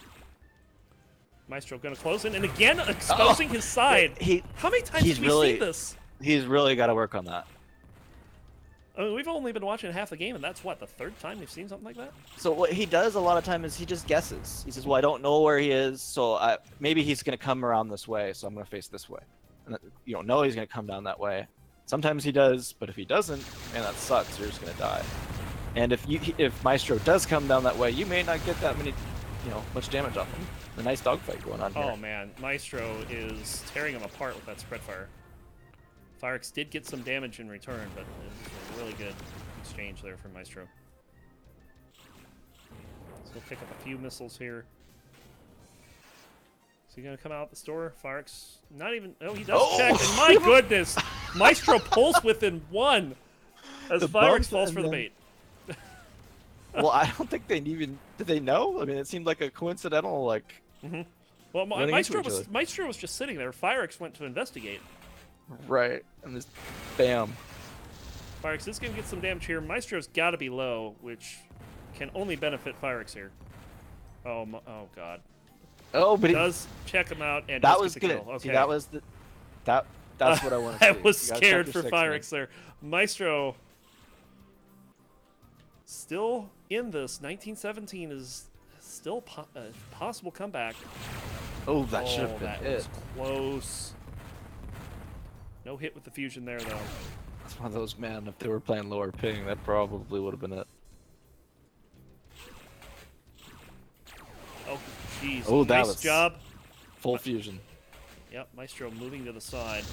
Maestro gonna close in, and again exposing his side. How many times have we seen this? He's really got to work on that. I mean, we've only been watching half the game, and that's what, the third time we've seen something like that? So what he does a lot of time is he just guesses. He says, well, I don't know where he is, so maybe he's going to come around this way, so I'm going to face this way. And you don't know he's going to come down that way. Sometimes he does, but if he doesn't, man, that sucks. You're just going to die. And if Maestro does come down that way, you may not get that much damage off him. A nice dogfight going on here. Oh man, Maestro is tearing him apart with that Spread Fire. Firex did get some damage in return, but it was a really good exchange there from Maestro. So we'll pick up a few missiles here. Is he going to come out the store? Firex, not even... Oh, he does check, and my goodness! Maestro pulls within one as Firex falls for the bait. Well, I don't think they even... Did they know? I mean, it seemed like a coincidental, like... Well, Maestro was just sitting there. Firex went to investigate. Right, and just bam. Firex is going to get some damage here. Maestro's got to be low, which can only benefit Firex here. Oh God. Oh, but he does check him out, and that was good. Kill. Okay. See, that was that's what I wanted to see. I was scared for Firex there. Maestro still in this. 1917 is still a possible comeback. Oh, that should have been it. Was close. No hit with the fusion there, though. That's one of those, man, if they were playing lower ping, that probably would have been it. Oh, jeez. Oh, that nice was job. Full fusion. Yep, Maestro moving to the side.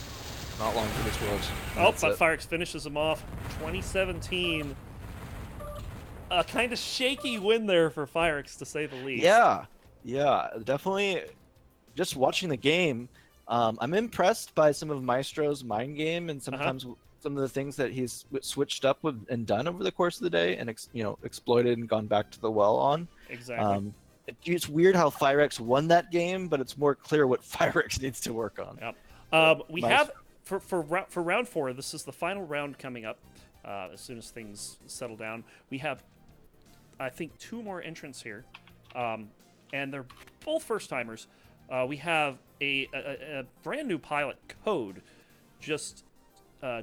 Not long for this world. Oh, but Firex finishes him off. 2017. A kind of shaky win there for Firex, to say the least. Yeah, definitely. Just watching the game, I'm impressed by some of Maestro's mind game and sometimes some of the things that he's switched up with and done over the course of the day and exploited and gone back to the well on. Exactly. It's weird how Firex won that game, but it's more clear what Firex needs to work on. Yep. We have for round 4. This is the final round coming up. As soon as things settle down, we have, I think, 2 more entrants here, and they're both first timers. We have a brand new pilot, Code, just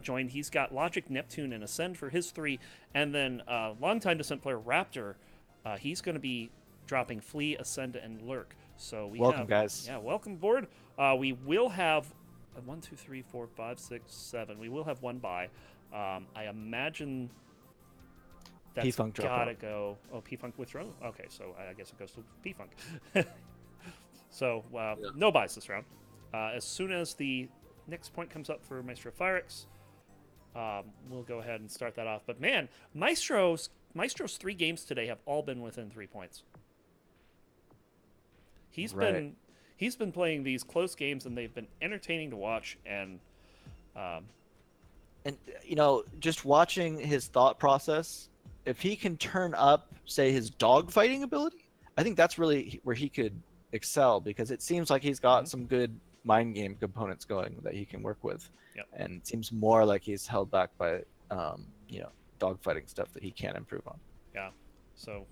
joined. He's got Logic, Neptune, and Ascend for his 3, and then longtime Descent player Raptor. He's going to be dropping Flee, Ascend, and Lurk. So welcome, guys. Yeah, welcome aboard. We will have 1, 2, 3, 4, 5, 6, 7. We will have 1 bye. I imagine that's P-Funk gotta go. Oh, P-Funk withdraw? Okay, so I guess it goes to P-Funk. So, no buys this round. As soon as the next point comes up for Maestro Firex, we'll go ahead and start that off. But man, Maestro's 3 games today have all been within 3 points. He's been playing these close games, and they've been entertaining to watch. And just watching his thought process, if he can turn up, say, his dogfighting ability, I think that's really where he could excel, because it seems like he's got some good mind game components going that he can work with. Yep. And it seems more like he's held back by dogfighting stuff that he can improve on. Yeah. So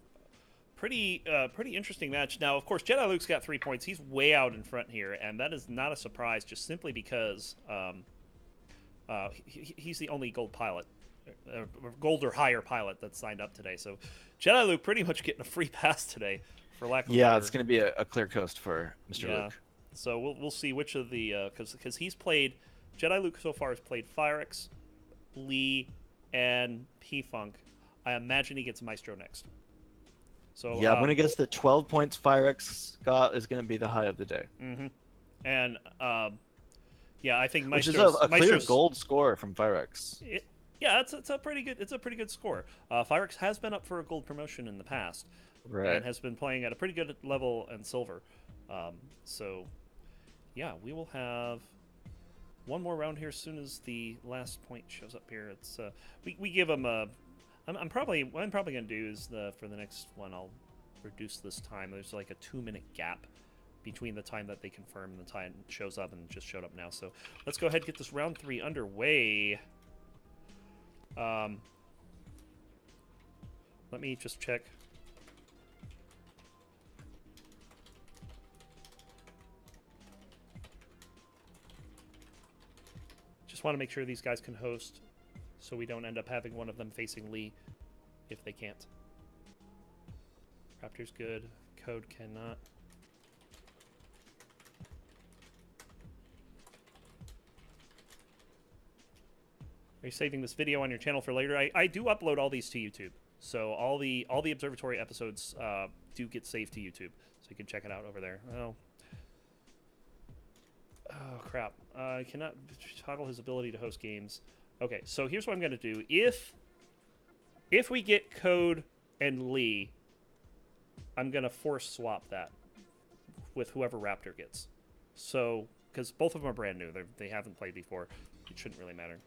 pretty interesting match. Now, of course, Jediluke's got 3 points. He's way out in front here, and that is not a surprise, just simply because he's the only gold pilot, gold or higher pilot that's signed up today. So Jediluke pretty much getting a free pass today, for lack of a better. It's going to be a clear coast for Mr. Luke. So we'll see which of the because he's played Jediluke so far has played Firex, Lee, and P Funk. I imagine he gets Maestro next. So Yeah, I'm gonna guess that 12 points Firex got is gonna be the high of the day, and yeah, I think which is Maestro's a clear gold score from Firex. Yeah, it's a pretty good score. Firex has been up for a gold promotion in the past, Right. and has been playing at a pretty good level in silver. So yeah, we will have one more round here as soon as the last point shows up here. It's we give them a. I'm probably what I'm probably gonna do is for the next one I'll reduce this time. There's like a 2-minute gap between the time that they confirm and the time it shows up, and it just showed up now. So let's go ahead and get this round 3 underway. Let me just check. Just want to make sure these guys can host so we don't end up having one of them facing Lee if they can't. Raptor's good. Code cannot. Are you saving this video on your channel for later? I do upload all these to YouTube. So all the Observatory episodes do get saved to YouTube. So you can check it out over there. Oh crap. I cannot toggle his ability to host games. Okay, so here's what I'm going to do. If we get Code and Lee, I'm going to force swap that with whoever Raptor gets. So, because both of them are brand new. They haven't played before. It shouldn't really matter.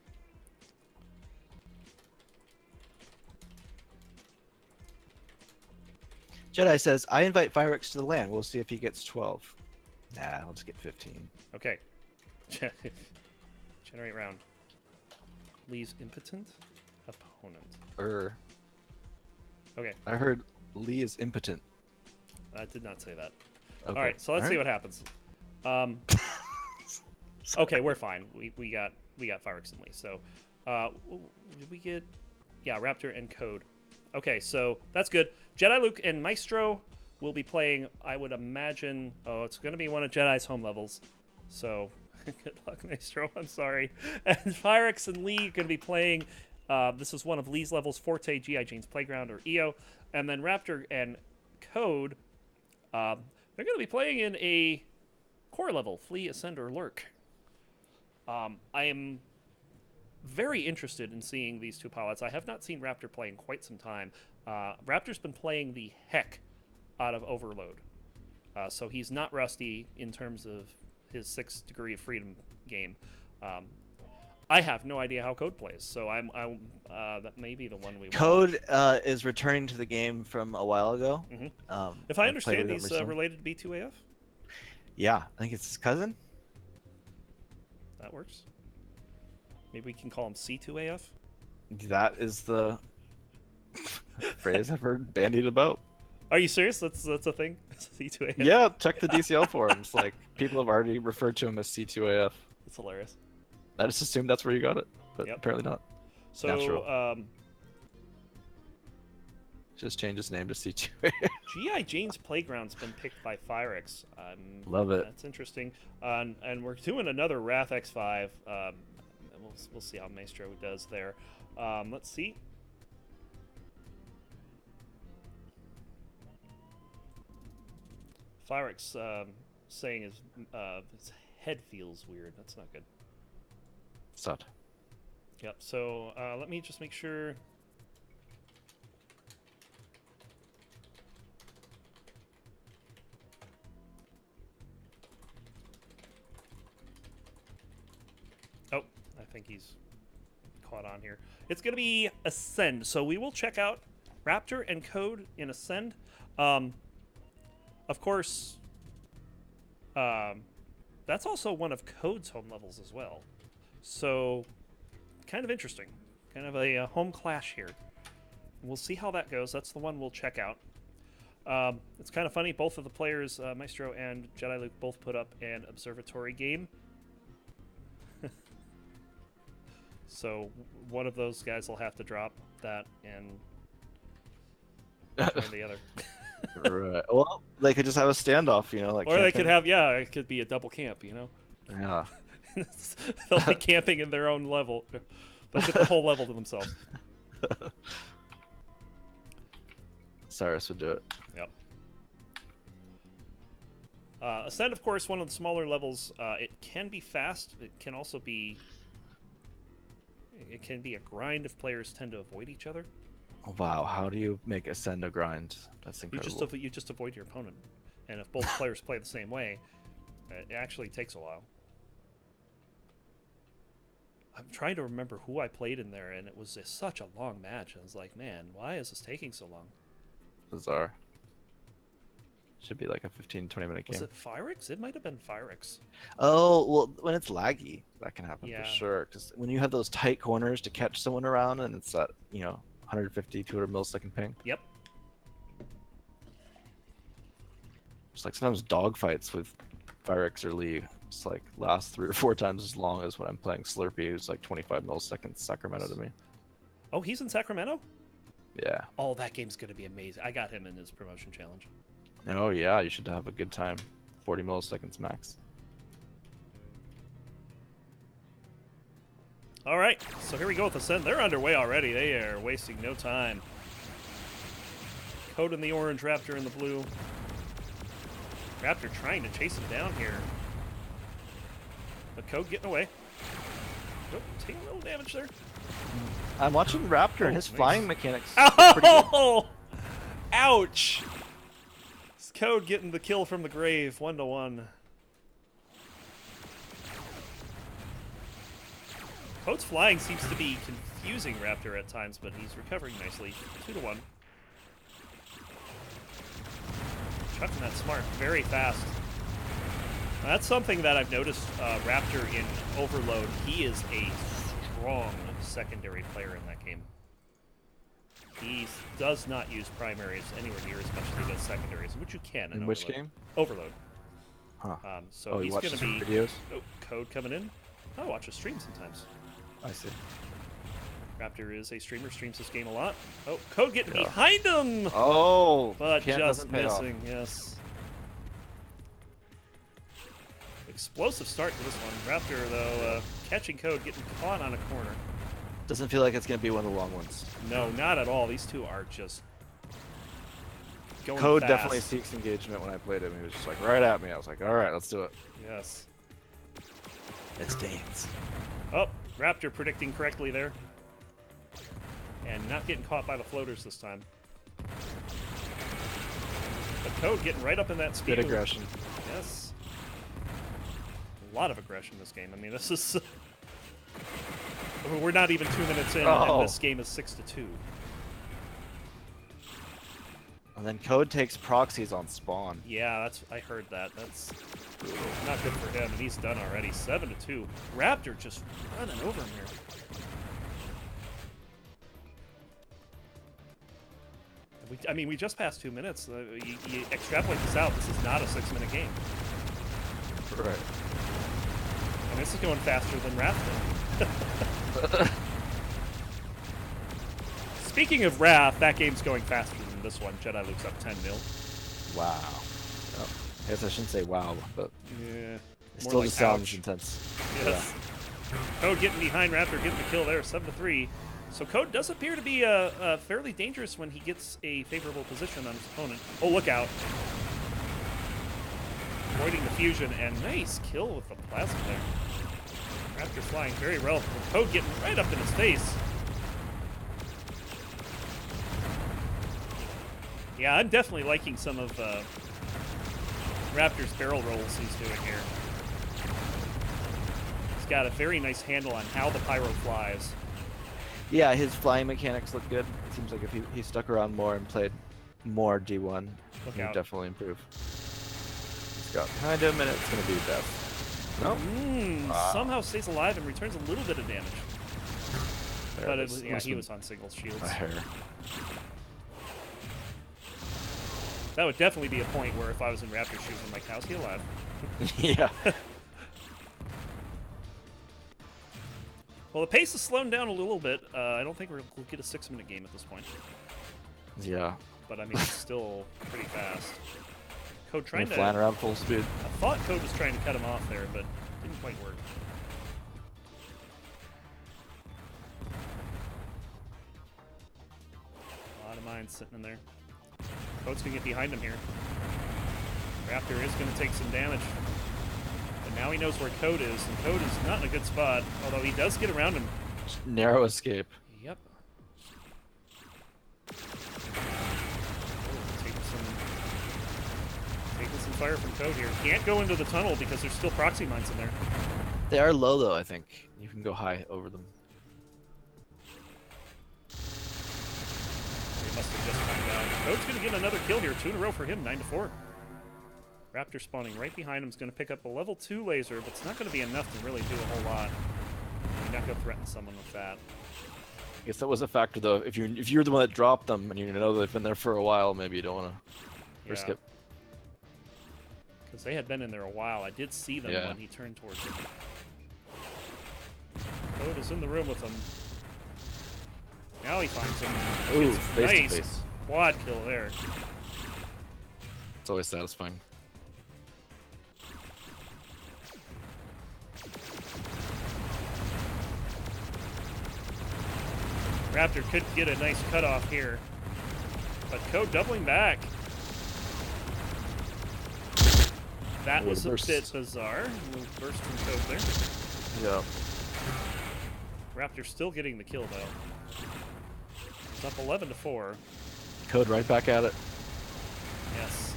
Jedi says, I invite Firex to the LAN. We'll see if he gets 12. Nah, I'll just get 15. Okay. Generate round. Lee's impotent opponent. Okay. I heard Lee is impotent. I did not say that. Okay. All right, so let's see what happens. Okay, we're fine. We got Firex and Lee. So, did we get? Yeah, Raptor and Code. Okay, so that's good. Jediluke and Maestro will be playing. I would imagine. Oh, it's going to be one of Jedi's home levels. So, good luck, Maestro. I'm sorry. And Firex and Lee are going to be playing. This is one of Lee's levels: Forte, GI Jane's Playground, or EO. And then Raptor and Code. They're going to be playing in a core level: Flee, Ascend, or Lurk. I am very interested in seeing these two pilots. I have not seen Raptor play in quite some time. Raptor's been playing the heck out of Overload. So he's not rusty in terms of his 6th Degree of Freedom game. I have no idea how Code plays, so that may be the one we Code is returning to the game from a while ago. If I understand, he's related to B2AF? Yeah, I think it's his cousin. That works. Maybe we can call him C2AF? That is the phrase I've heard bandied about. Are you serious? That's a thing? C2AF? Yeah, check the DCL forums. Like, people have already referred to him as C2AF. That's hilarious. I just assumed that's where you got it, but apparently not. So, natural. Just change his name to C2AF. GI Jane's Playground's been picked by Firex. Love it. That's interesting. And we're doing another Wrath X5. We'll see how Maestro does there. Let's see. Firex saying his head feels weird. That's not good. Sad. Yep. So let me just make sure. Oh, I think he's caught on here. It's going to be Ascend. So we will check out Raptor and Code in Ascend. Of course, that's also one of Code's home levels as well. So, kind of interesting. Kind of a home clash here. We'll see how that goes. That's the one we'll check out. It's kind of funny. Both of the players, Maestro and Jediluke, both put up an Observatory game. So, one of those guys will have to drop that and join the other. Right. Well, they could just have a standoff, like Or they could camping. have, yeah, it could be a double camp, Yeah. They'll be camping in their own level. They'll get the whole level to themselves. Cyrus would do it. Yep. Ascent, of course, one of the smaller levels. It can be fast. It can also be... It can be a grind if players tend to avoid each other. Wow, how do you make Ascend a grind? That's You incredible. you just avoid your opponent. And if both players play the same way, it actually takes a while. I'm trying to remember who I played in there, and it was such a long match. I was like, man, why is this taking so long? Bizarre. Should be like a 15-20 minute game. Was it Phyrix? It might have been Phyrix. Oh, well, when it's laggy, that can happen Yeah. for sure. Because when you have those tight corners to catch someone around and it's that, 150, 200 millisecond ping. Yep. It's like sometimes dogfights with Phyrix or Lee just like last 3 or 4 times as long as when I'm playing Slurpee, who's like 25 milliseconds Sacramento to me. Oh, he's in Sacramento? Yeah. Oh, that game's going to be amazing. I got him in his promotion challenge. Oh yeah, you should have a good time. 40 milliseconds max. All right, so here we go with Ascent. They're underway already. They are wasting no time. Code in the orange, Raptor in the blue. Raptor trying to chase him down here. But Code getting away. Oh, taking a little damage there. I'm watching Raptor and his nice. flying mechanics. Are pretty good. Oh! Ouch! It's Code getting the kill from the grave, 1-1. Code's flying seems to be confusing Raptor at times, but he's recovering nicely. 2-1. Chucking that smart very fast. Now, that's something that I've noticed Raptor in Overload. He is a strong secondary player in that game. He does not use primaries anywhere near as much as he does secondaries, which you can in which Overload. game? Overload. Huh. So you he's watch going to some be... videos? Oh, Code coming in. I watch a stream sometimes. I see. Raptor is a streamer, streams this game a lot. Oh, Code getting behind him! Oh! But Camp just doesn't pay off. missing, yes. Explosive start to this one. Raptor, though, catching Code, getting caught on a corner. Doesn't feel like it's going to be one of the long ones. No, not at all. These two are just going Code fast. definitely seeks engagement when I played him. He was just like right at me. I was like, all right, let's do it. Yes. It's Danes. Oh, Raptor predicting correctly there. And not getting caught by the floaters this time. But Code getting right up in that speed. Good aggression. Yes. A lot of aggression this game. I mean, this is... We're not even 2 minutes in, and this game is 6-2. And then Code takes proxies on spawn. Yeah, I heard that. That's not good for him, and he's done already. 7-2. Raptor just running over him here. We just passed 2 minutes. You extrapolate this out, this is not a 6-minute game. Right. And this is going faster than Wrath. Speaking of Wrath, that game's going faster than this one. Jediluke's up 10-0. Wow. Oh, I guess I shouldn't say wow, but Yeah. it More still like just sounds ouch. intense. Yes. Code getting behind Raptor, getting the kill there, 7-3. So Code does appear to be fairly dangerous when he gets a favorable position on his opponent. Oh, look out. Avoiding the fusion, and nice kill with the plasma there. Raptor flying very well. Code getting right up in his face. Yeah, I'm definitely liking some of Raptor's barrel rolls he's doing here. He's got a very nice handle on how the pyro flies. Yeah, his flying mechanics look good. It seems like if he stuck around more and played more D1, Look he would out. definitely improve. He's got behind him, and it's going to be death. Nope. Wow. Somehow stays alive and returns a little bit of damage. There But it is. yeah, he was on single shields. A hair. That would definitely be a point where if I was in Raptor shoes, I'm like, how's he alive? Yeah. Well, the pace is slowing down a little bit. I don't think we'll get a 6-minute game at this point. Yeah. but I mean, it's still pretty fast. Code trying to... flying around full speed. I thought Code was trying to cut him off there, but didn't quite work. A lot of mines sitting in there. Code's going to get behind him here. Raptor is going to take some damage. But now he knows where Code is, and Code is not in a good spot, although he does get around him. Narrow escape. Yep. Taking some fire from Code here. Can't go into the tunnel because there's still proxy mines in there. They are low, though, I think. You can go high over them. They must have just found out. Code's going to get another kill here. 2 in a row for him, 9-4. Raptor spawning right behind him is going to pick up a level 2 laser, but it's not going to be enough to really do a whole lot. You're not going to threaten someone with that. I guess that was a factor, though. If you're the one that dropped them and you know they've been there for a while, maybe you don't want to risk it. Because they had been in there a while. I did see them when he turned towards him. Code is in the room with him. Now he finds him. Ooh, Nice face to face. quad kill there. It's always satisfying. Raptor could get a nice cutoff here. But Code doubling back. That was a bit bizarre. A little burst from Code there. Yeah. Raptor still getting the kill, though. It's up 11-4. Code right back at it. Yes.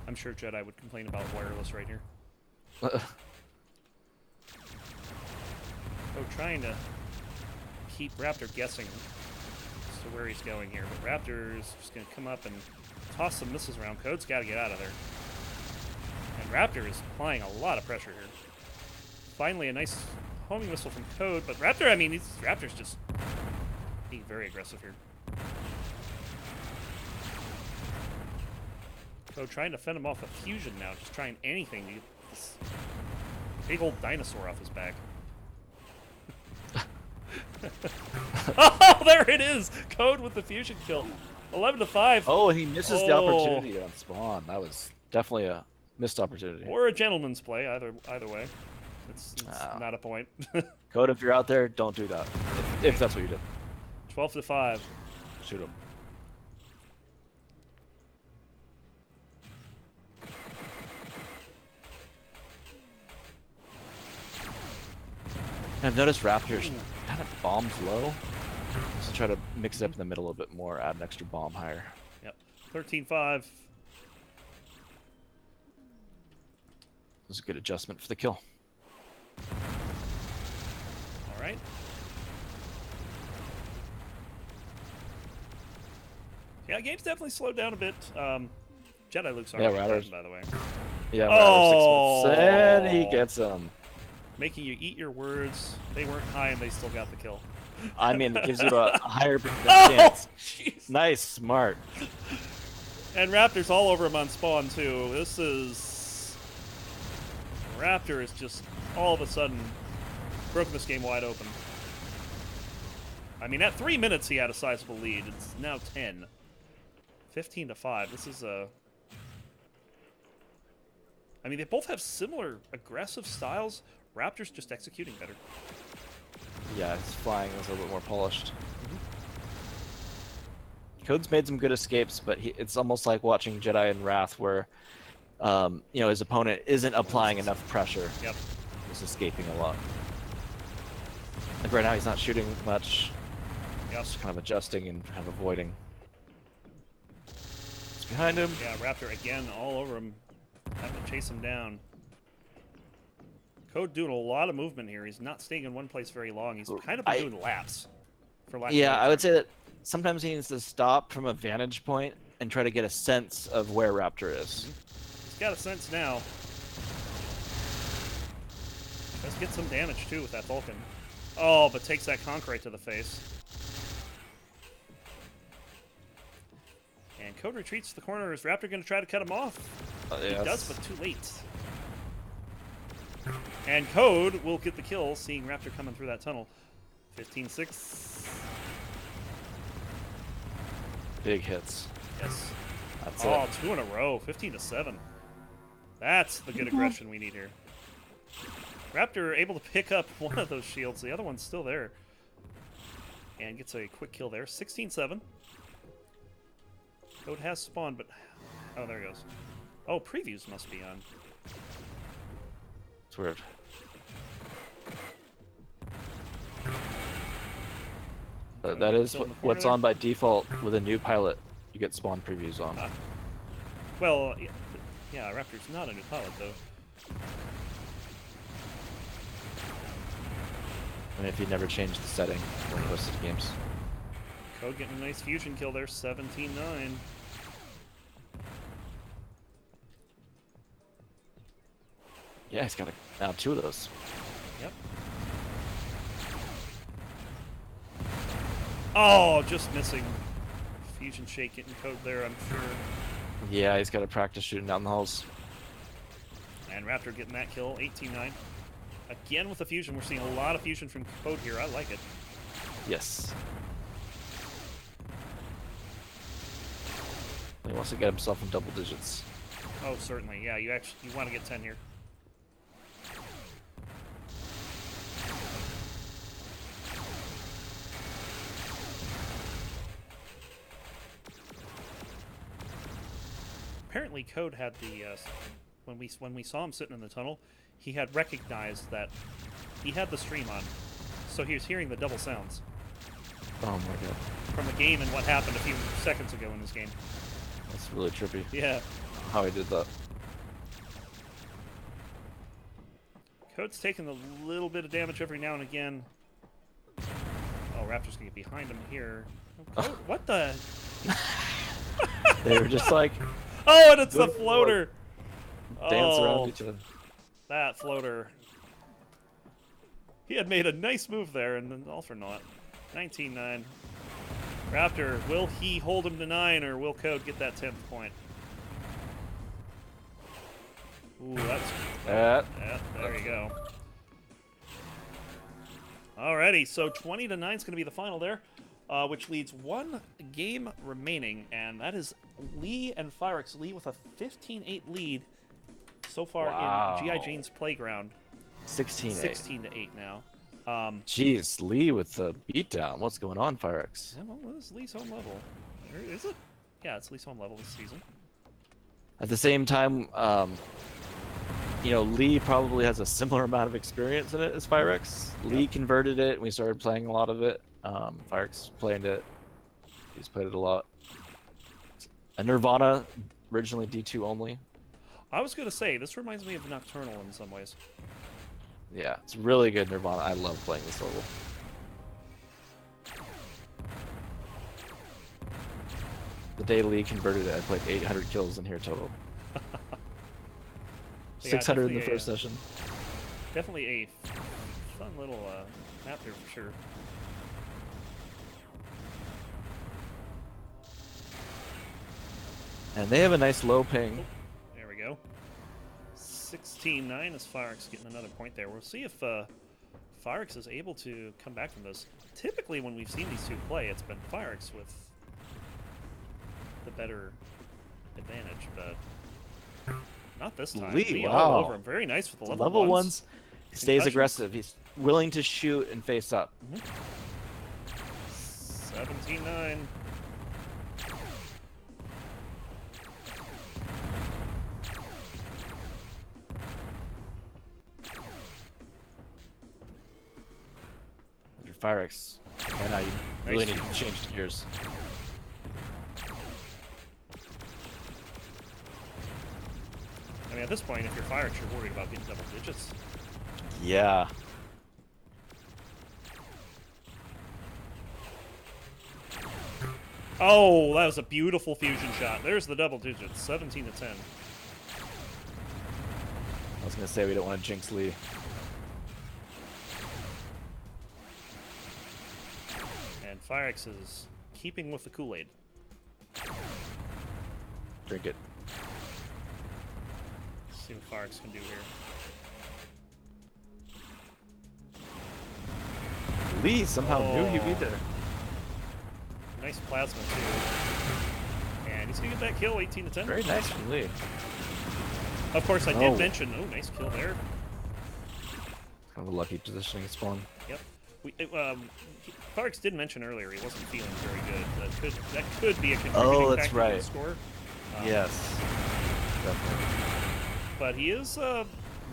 I'm sure Jedi would complain about wireless right here. Code trying to keep Raptor guessing as to where he's going here. But Raptor is just going to come up and toss some missiles around. Code's got to get out of there. And Raptor is applying a lot of pressure here. Finally, a nice homing missile from Code. But Raptor, I mean, Raptor's just being very aggressive here. Code trying to fend him off a fusion now. Just trying anything to get this big old dinosaur off his back. Oh, there it is! Code with the fusion kill. 11-5. Oh, he misses the opportunity on spawn. That was definitely a missed opportunity. Or a gentleman's play, either way. It's not a point. Code, if you're out there, don't do that. If that's what you did. 12-5. Shoot him. I've noticed Raptors kind of bombs low. So try to mix it up in the middle a little bit more, add an extra bomb higher. Yep. 13-5. This is a good adjustment for the kill. All right. Yeah, game's definitely slowed down a bit. Jediluke's already by the way. Yeah, oh! 6 months. And he gets him. Making you eat your words. They weren't high and they still got the kill. I mean, it gives you a higher chance. Jeez. Nice, smart. And Raptor's all over him on spawn, too. This is... Raptor is just all of a sudden broken this game wide open. I mean, at 3 minutes he had a sizable lead. It's now 10. 15-5. This is a... I mean, they both have similar aggressive styles. Raptor's just executing better. Yeah, his flying is a little bit more polished. Code's made some good escapes, but it's almost like watching Jedi and Wrath where, you know, his opponent isn't applying enough pressure. Yep. He's escaping a lot. Like right now, he's not shooting much. Yep. Just kind of adjusting and kind of avoiding. It's behind him. Yeah, Raptor again all over him. Having to chase him down. Code doing a lot of movement here. He's not staying in one place very long. He's kind of been doing laps. I would say that sometimes he needs to stop from a vantage point and try to get a sense of where Raptor is. He's got a sense now. Let's get some damage too with that Vulcan. Oh, but takes that conch right to the face. And Code retreats to the corner. Is Raptor going to try to cut him off? Yes. He does, but too late. And Code will get the kill, seeing Raptor coming through that tunnel. 15-6. Big hits. Yes. That's Oh, it. 2 in a row. 15-7. That's the good aggression we need here. Raptor able to pick up one of those shields. The other one's still there. And gets a quick kill there. 16-7. Code has spawned, but... Oh, there it goes. Oh, previews must be on. It's weird. That is what's on by default with a new pilot. You get spawn previews on. Well, yeah, Raptor's not a new pilot, though. And if you never change the setting when you hosted games. Code getting a nice fusion kill there, 17-9. Yeah, he's got now 2 of those. Yep. Oh, just missing. Fusion shake getting Code there, I'm sure. Yeah, he's got to practice shooting down the halls. And Raptor getting that kill, 18-9. Again with the fusion, we're seeing a lot of fusion from Code here. I like it. Yes. He wants to get himself in double digits. Oh, certainly. Yeah, you want to get 10 here. Apparently, Code had the when we saw him sitting in the tunnel, he had recognized that he had the stream on, so he was hearing the double sounds Oh my god. from the game and what happened a few seconds ago in this game. That's really trippy. Yeah, How he did that. Code's taking a little bit of damage every now and again. Oh, Raptor's gonna get behind him here. Oh, Code, what the? They were just like Oh, and it's the Good floater. dance Oh, around each other. that floater. He had made a nice move there, and then all for naught. 19-9. Raptor, will he hold him to 9, or will Code get that 10th point? Ooh, that's... Yeah, there you go. Alrighty, so 20-9 is going to be the final there, which leads one game remaining, and that is Lee and Firex. Lee with a 15-8 lead so far in G.I. Jane's Playground. 16-8. 16-8 now. Jeez, Lee with the beatdown. What's going on, Firex? Yeah, well, this is Lee's home level. Or is it? Yeah, it's Lee's home level this season. At the same time, you know, Lee probably has a similar amount of experience in it as Firex. Lee converted it, and we started playing a lot of it. Firex played it. He's played it a lot. A Nirvana, originally D2 only. I was going to say, this reminds me of Nocturnal in some ways. Yeah, it's really good Nirvana. I love playing this level. The day Lee converted it, I played 800 kills in here total. Yeah, 600 in the definitely first session. Definitely a fun little map here for sure. And they have a nice low ping. There we go. 16-9 as Firex getting another point there. We'll see if Firex is able to come back from this. Typically, when we've seen these two play, it's been Firex with the better advantage, but not this time. Lee, all wow. over him. Very nice with the Level ones. He stays Concussions. aggressive. He's willing to shoot and face up. 17-9. Your Firex. Right now, you really need to change gears. I mean, at this point, if you're Firex, you're worried about getting double digits. Yeah. Oh, that was a beautiful fusion shot. There's the double digits, 17-10. I was gonna say we don't want to jinx Lee. And Firex is keeping with the Kool-Aid. Drink it. Let's see what Firex can do here. Lee somehow knew he'd be there. Nice plasma too. And he's gonna get that kill, 18 to 10. Very nice from Lee. Of course, I did mention. Oh, nice kill there. Kind of a lucky positioning spawn. Yep. Clarks did mention earlier he wasn't feeling very good. That could be a contributing factor to the score. Yes. Definitely. But he is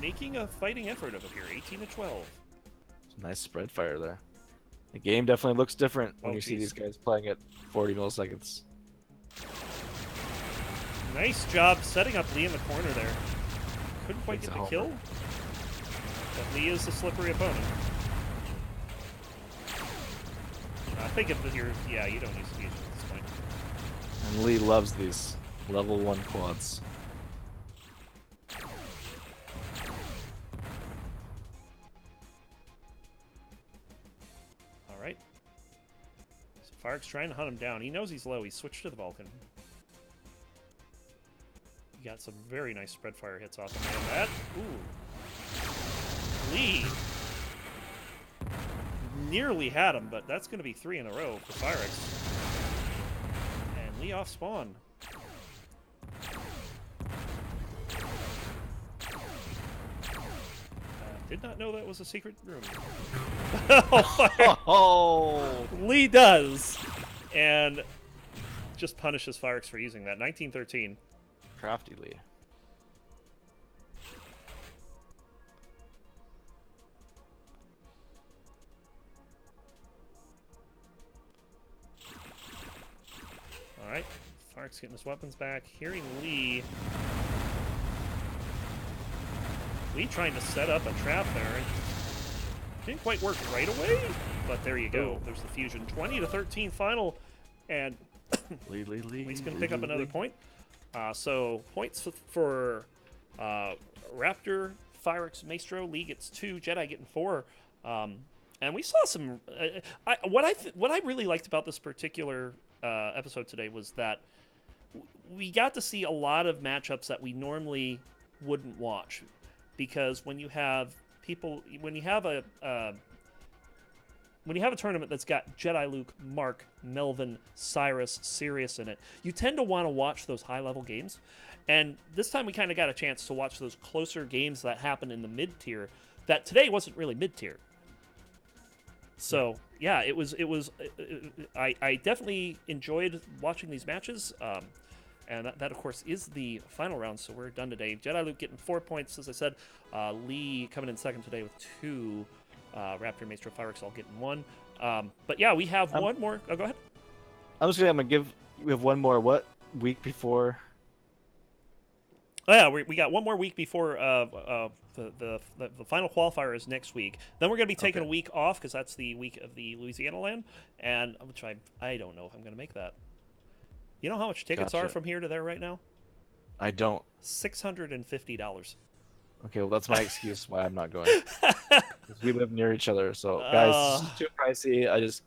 making a fighting effort of it here. 18 to 12. Nice spread fire there. The game definitely looks different when you see these guys playing at 40 milliseconds. Nice job setting up Lee in the corner there. Couldn't quite get the kill. But Lee is the slippery opponent. I think if you're, yeah, you don't use fusion at this point. And Lee loves these level 1 quads. All right. So Firex trying to hunt him down. He knows he's low. He switched to the Vulcan. He got some very nice spread fire hits off him on that. Ooh. Lee nearly had him, but that's going to be 3 in a row for Firex. And Lee off spawn. Did not know that was a secret room. Oh, Lee does, and just punishes Firex for using that. 1913. Crafty Lee. All right, Firex getting his weapons back. Hearing Lee. Lee trying to set up a trap there. Didn't quite work right away, but there you go. There's the fusion. 20 to 13 final, and Lee's going to pick up another point. So points for Raptor, Firex, Maestro. Lee gets 2, Jedi getting 4. And we saw some. What I really liked about this particular episode today was that we got to see a lot of matchups that we normally wouldn't watch. Because when you have people, when you have a tournament that's got Jediluke, Mark, Melvin, Cyrus, Sirius in it, you tend to want to watch those high-level games. And this time we kind of got a chance to watch those closer games that happen in the mid-tier that today wasn't really mid-tier. So, yeah, it was I definitely enjoyed watching these matches. And that, of course, is the final round, so we're done today. Jediluke getting 4 points, as I said. Lee coming in second today with 2. Raptor, Maestro, Firex all getting 1. But, yeah, we have one more. Oh, go ahead. I'm going to give... We have one more, what? Week before? Oh, yeah, we got one more week before the final qualifier is next week. Then we're going to be taking a week off, because that's the week of the Louisiana land. And which I don't know if I'm going to make that. You know how much tickets are from here to there right now? I don't. $650. Okay, well, that's my excuse why I'm not going. We live near each other, so guys, this is too pricey. I just,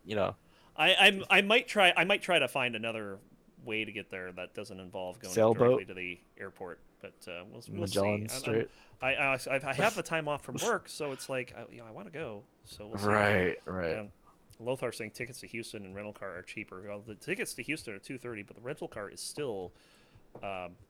I might try to find another way to get there that doesn't involve going directly to the airport. But we'll see. I have the time off from work, so it's like I want to go. So we'll see. Right. Lothar saying tickets to Houston and rental car are cheaper. Well, the tickets to Houston are $230, but the rental car is still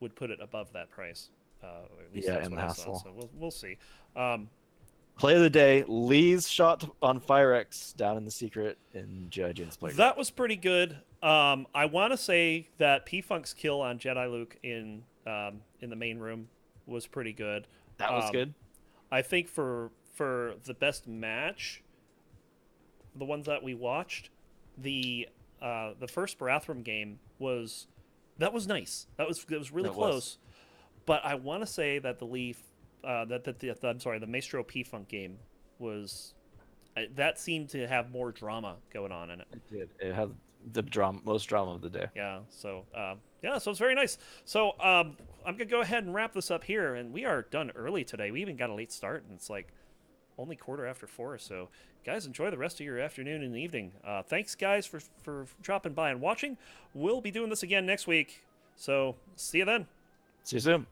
would put it above that price. At least and the hassle. So we'll see. Play of the day: Lee's shot on Firex down in the secret in Judge's play. That was pretty good. I want to say that P-Funk's kill on Jediluke in the main room was pretty good. That was good. I think for the best match, the ones that we watched, the first Barathrum game was nice. It was really close. But I want to say that the the Maestro P-Funk game was that seemed to have more drama going on in it. It did. It had the most drama of the day. Yeah. So so it's very nice. So I'm gonna go ahead and wrap this up here, and we are done early today. We even got a late start, and it's like only 4:15. So guys, enjoy the rest of your afternoon and evening. Thanks guys for dropping by and watching. We'll be doing this again next week. So see you then. See you soon.